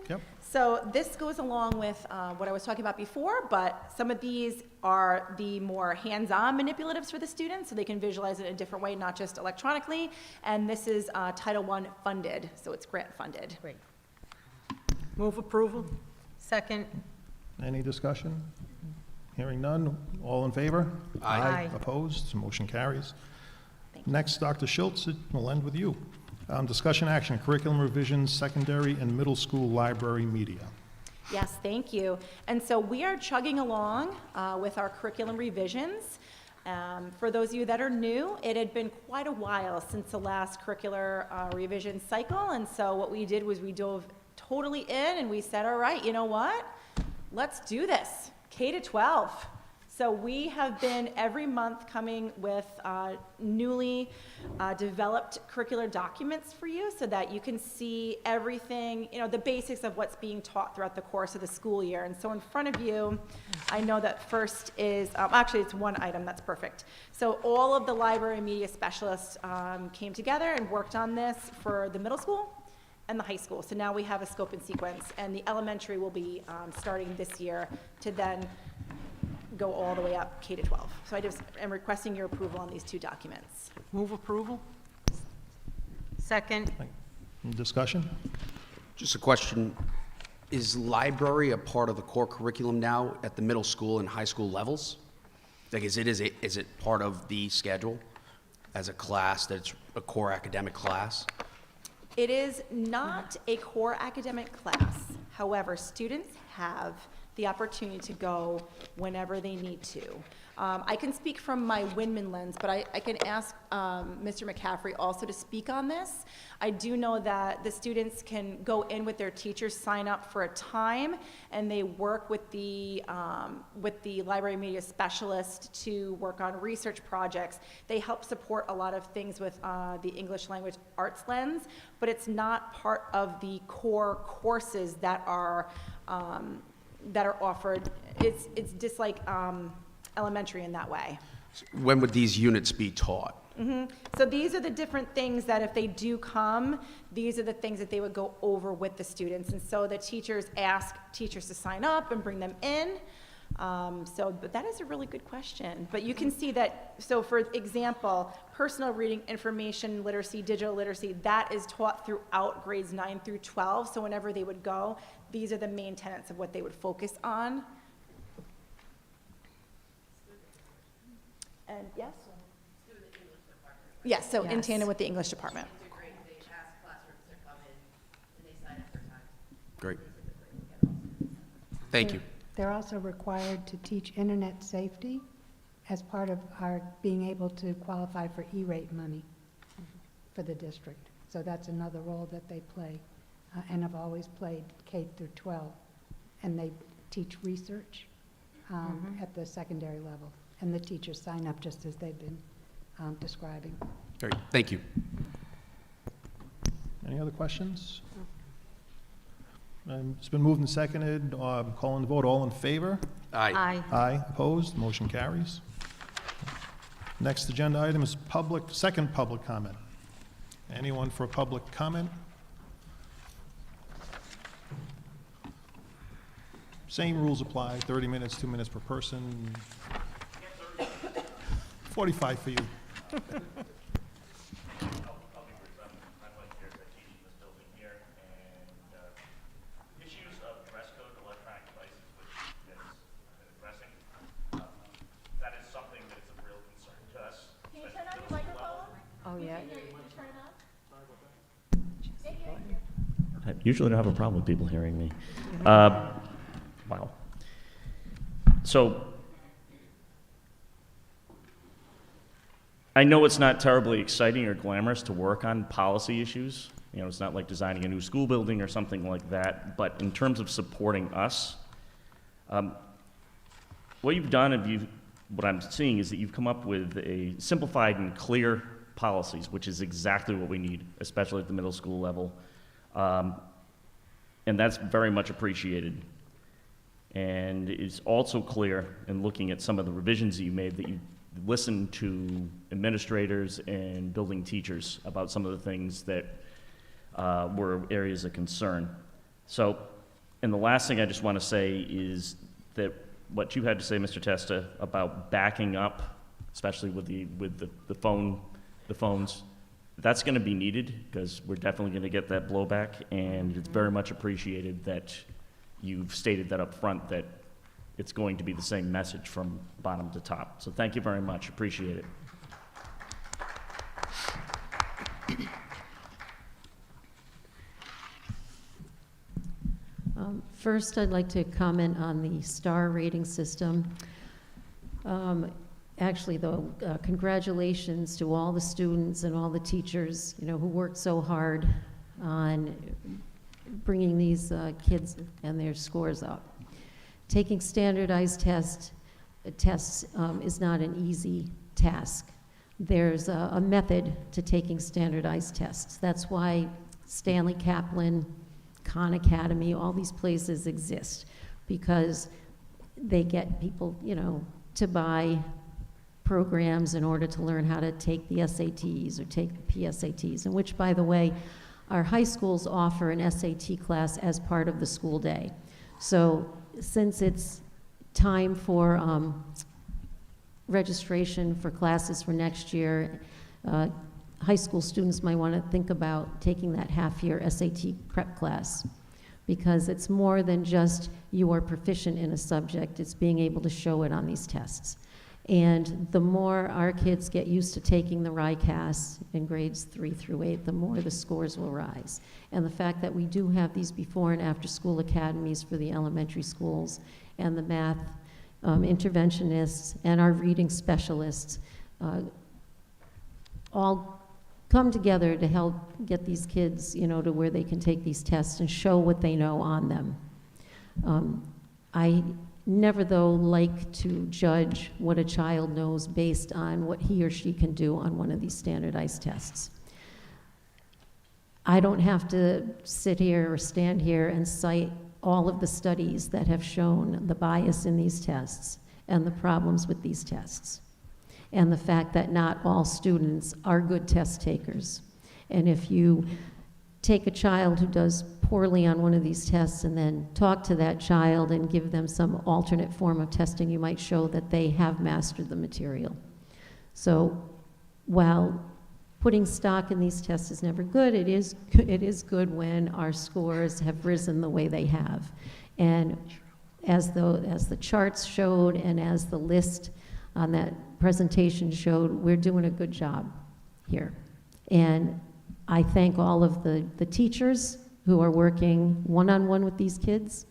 Yep. So this goes along with what I was talking about before, but some of these are the more hands-on manipulatives for the students, so they can visualize it in a different way, not just electronically. And this is Title I funded, so it's grant funded. Great. Move approval? Second. Any discussion? Hearing none, all in favor? Aye. Aye. Opposed? Motion carries. Next, Dr. Schultz, we'll end with you. Discussion action, curriculum revisions, secondary and middle school library media. Yes, thank you. And so we are chugging along with our curriculum revisions. For those of you that are new, it had been quite a while since the last curricular revision cycle, and so what we did was we dove totally in and we said, all right, you know what? Let's do this, K-12. So we have been every month coming with newly developed curricular documents for you so that you can see everything, you know, the basics of what's being taught throughout the course of the school year. And so in front of you, I know that first is, actually it's one item, that's perfect. So all of the library media specialists came together and worked on this for the middle school and the high school. So now we have a scope and sequence, and the elementary will be starting this year to then go all the way up K-12. So I just am requesting your approval on these two documents. Move approval? Second. Discussion? Just a question, is library a part of the core curriculum now at the middle school and high school levels? Like, is it part of the schedule as a class that's a core academic class? It is not a core academic class. However, students have the opportunity to go whenever they need to. I can speak from my Windman lens, but I can ask Mr. McCaffrey also to speak on this. I do know that the students can go in with their teachers, sign up for a time, and they work with the library media specialist to work on research projects. They help support a lot of things with the English language arts lens, but it's not part of the core courses that are offered. It's just like elementary in that way. When would these units be taught? So these are the different things that if they do come, these are the things that they would go over with the students. And so the teachers ask teachers to sign up and bring them in. But that is a really good question. But you can see that, so for example, personal reading, information literacy, digital literacy, that is taught throughout grades 9 through 12. So whenever they would go, these are the main tenets of what they would focus on. And yes? Yes, so in tandem with the English department. Great. Thank you. They're also required to teach internet safety as part of our being able to qualify for E-rate money for the district. So that's another role that they play and have always played K through 12. And they teach research at the secondary level. And the teachers sign up just as they've been describing. Great, thank you. Any other questions? It's been moved and seconded. Calling the vote. All in favor? Aye. Aye. Opposed? Motion carries. Next agenda item is second public comment. Anyone for a public comment? Same rules apply. 30 minutes, 2 minutes per person. 45 for you. Oh, yeah. I usually don't have a problem with people hearing me. Wow. So, I know it's not terribly exciting or glamorous to work on policy issues. You know, it's not like designing a new school building or something like that. But in terms of supporting us, what you've done, what I'm seeing is that you've come up with a simplified and clear policies, which is exactly what we need, especially at the middle school level. And that's very much appreciated. And it's also clear in looking at some of the revisions that you made that you listened to administrators and building teachers about some of the things that were areas of concern. So, and the last thing I just want to say is that what you had to say, Mr. Testa, about backing up, especially with the phones, that's going to be needed because we're definitely going to get that blowback, and it's very much appreciated that you've stated that up front, that it's going to be the same message from bottom to top. So thank you very much. Appreciate it. First, I'd like to comment on the star rating system. Actually, though, congratulations to all the students and all the teachers, who worked so hard on bringing these kids and their scores up. Taking standardized tests is not an easy task. There's a method to taking standardized tests. That's why Stanley Kaplan, Khan Academy, all these places exist, because they get people, to buy programs in order to learn how to take the SATs or take the PSATs, and which, by the way, our high schools offer an SAT class as part of the school day. So since it's time for registration for classes for next year, high school students might want to think about taking that half-year SAT prep class, because it's more than just you are proficient in a subject, it's being able to show it on these tests. And the more our kids get used to taking the RICAS in grades 3 through 8, the more the scores will rise. And the fact that we do have these before and after school academies for the elementary schools, and the math interventionists and our reading specialists all come together to help get these kids, to where they can take these tests and show what they know on them. I never, though, like to judge what a child knows based on what he or she can do on one of these standardized tests. I don't have to sit here or stand here and cite all of the studies that have shown the bias in these tests and the problems with these tests, and the fact that not all students are good test takers. And if you take a child who does poorly on one of these tests and then talk to that child and give them some alternate form of testing, you might show that they have mastered the material. So while putting stock in these tests is never good, it is good when our scores have risen the way they have. And as the charts showed and as the list on that presentation showed, we're doing a good job here. And I thank all of the teachers who are working one-on-one with these kids,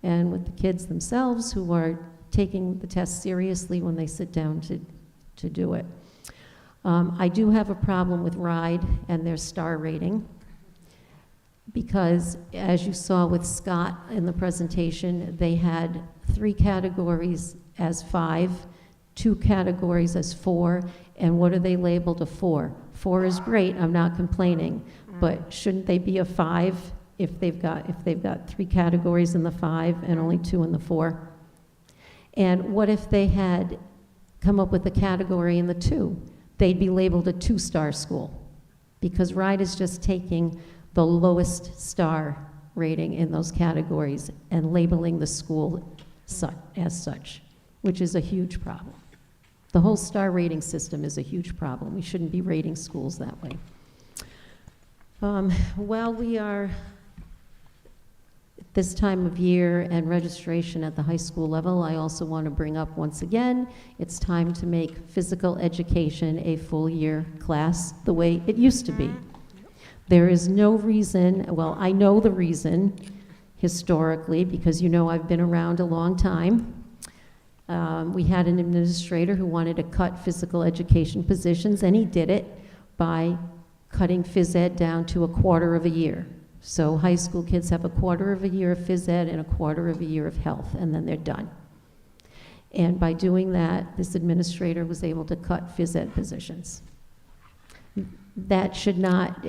and with the kids themselves who are taking the test seriously when they sit down to do it. I do have a problem with RIDE and their star rating. because as you saw with Scott in the presentation, they had 3 categories as 5, 2 categories as 4, and what are they labeled a 4? 4 is great, I'm not complaining, but shouldn't they be a 5 if they've got 3 categories in the 5 and only 2 in the 4? And what if they had come up with a category in the 2? They'd be labeled a 2-star school, because RIDE is just taking the lowest star rating in those categories and labeling the school as such, which is a huge problem. The whole star rating system is a huge problem. We shouldn't be rating schools that way. While we are at this time of year and registration at the high school level, I also want to bring up once again, it's time to make physical education a full-year class the way it used to be. There is no reason, well, I know the reason historically, because you know I've been around a long time. We had an administrator who wanted to cut physical education positions, and he did it by cutting phys ed down to a quarter of a year. So high school kids have a quarter of a year of phys ed and a quarter of a year of health, and then they're done. And by doing that, this administrator was able to cut phys ed positions. That should not,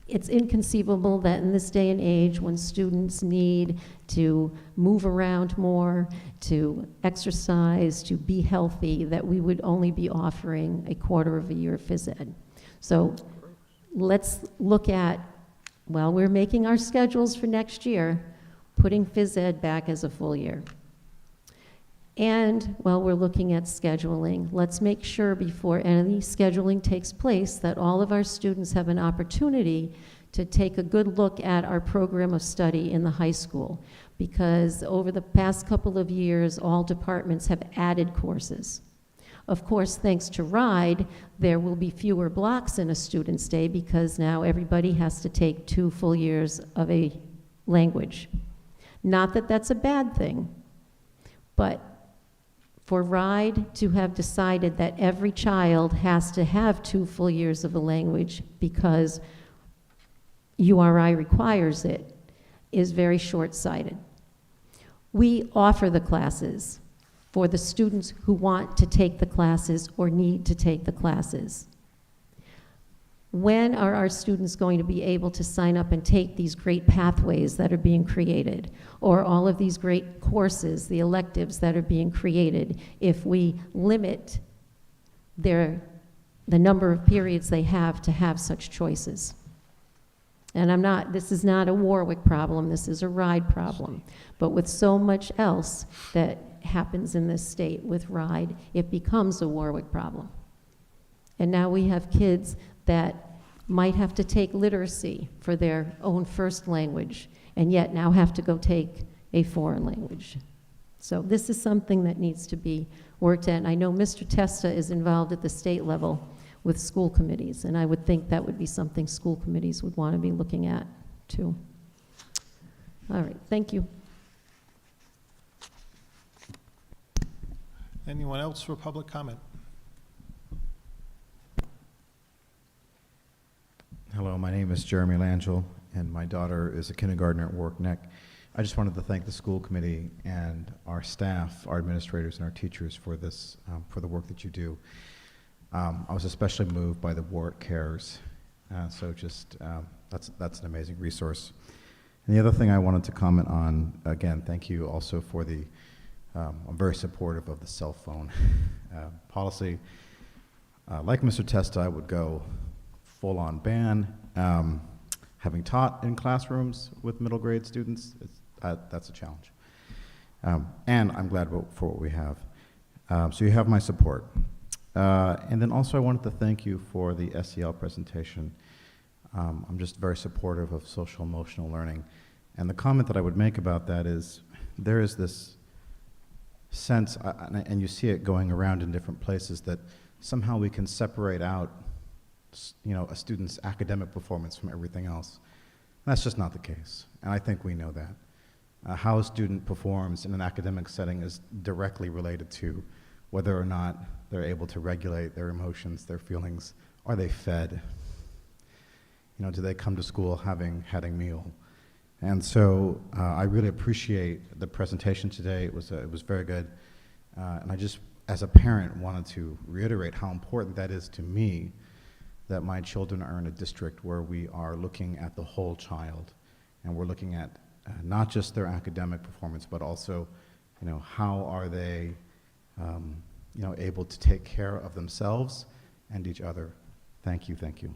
it's inconceivable that in this day and age, when students need to move around more, to exercise, to be healthy, that we would only be offering a quarter of a year of phys ed. So let's look at, while we're making our schedules for next year, putting phys ed back as a full year. And while we're looking at scheduling, let's make sure before any scheduling takes place that all of our students have an opportunity to take a good look at our program of study in the high school. Because over the past couple of years, all departments have added courses. Of course, thanks to RIDE, there will be fewer blocks in a student's day because now everybody has to take 2 full years of a language. Not that that's a bad thing, but for RIDE to have decided that every child has to have 2 full years of a language because URI requires it is very short-sighted. We offer the classes for the students who want to take the classes or need to take the classes. When are our students going to be able to sign up and take these great pathways that are being created, or all of these great courses, the electives that are being created, if we limit the number of periods they have to have such choices? And this is not a Warwick problem, this is a RIDE problem. But with so much else that happens in this state with RIDE, it becomes a Warwick problem. And now we have kids that might have to take literacy for their own first language, and yet now have to go take a foreign language. So this is something that needs to be worked at. And I know Mr. Testa is involved at the state level with school committees, and I would think that would be something school committees would want to be looking at too. All right, thank you. Anyone else for public comment? Hello, my name is Jeremy Langell, and my daughter is a kindergartner at Warwick Neck. I just wanted to thank the school committee and our staff, our administrators, and our teachers for this, for the work that you do. I was especially moved by the Warwick Cares, so just that's an amazing resource. And the other thing I wanted to comment on, again, thank you also for the. I'm very supportive of the cell phone policy. Like Mr. Testa, I would go full-on ban. Having taught in classrooms with middle grade students, that's a challenge. And I'm glad for what we have. So you have my support. And then also I wanted to thank you for the SEL presentation. I'm just very supportive of social emotional learning. And the comment that I would make about that is there is this sense, and you see it going around in different places, that somehow we can separate out, a student's academic performance from everything else. That's just not the case, and I think we know that. How a student performs in an academic setting is directly related to whether or not they're able to regulate their emotions, their feelings. Are they fed? do they come to school having had a meal? And so I really appreciate the presentation today. It was very good. And I just, as a parent, wanted to reiterate how important that is to me, that my children are in a district where we are looking at the whole child, and we're looking at not just their academic performance, but also, how are they, able to take care of themselves and each other. Thank you, thank you.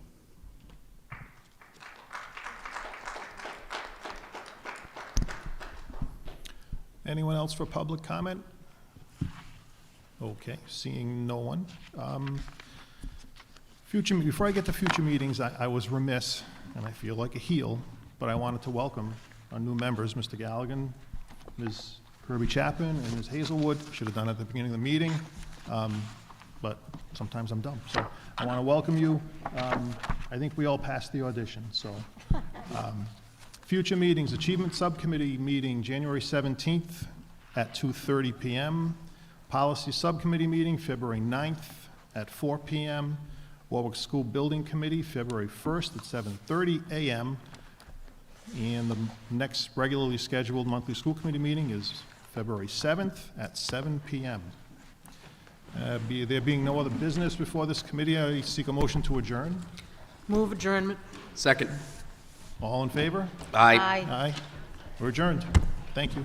Anyone else for public comment? Okay, seeing no one. Before I get to future meetings, I was remiss, and I feel like a heel, but I wanted to welcome our new members, Mr. Galligan, Ms. Kirby Chapin, and Ms. Hazelwood. Should have done it at the beginning of the meeting, but sometimes I'm dumb. So I want to welcome you. I think we all passed the audition, so. Future meetings, Achievement Subcommittee meeting, January 17th at 2:30 p.m. Policy Subcommittee meeting, February 9th at 4 p.m. Warwick School Building Committee, February 1st at 7:30 a.m. And the next regularly scheduled monthly school committee meeting is February 7th at 7 p.m. There being no other business before this committee, I seek a motion to adjourn. Move adjournment. Second. All in favor? Aye. Aye. Aye. We're adjourned. Thank you.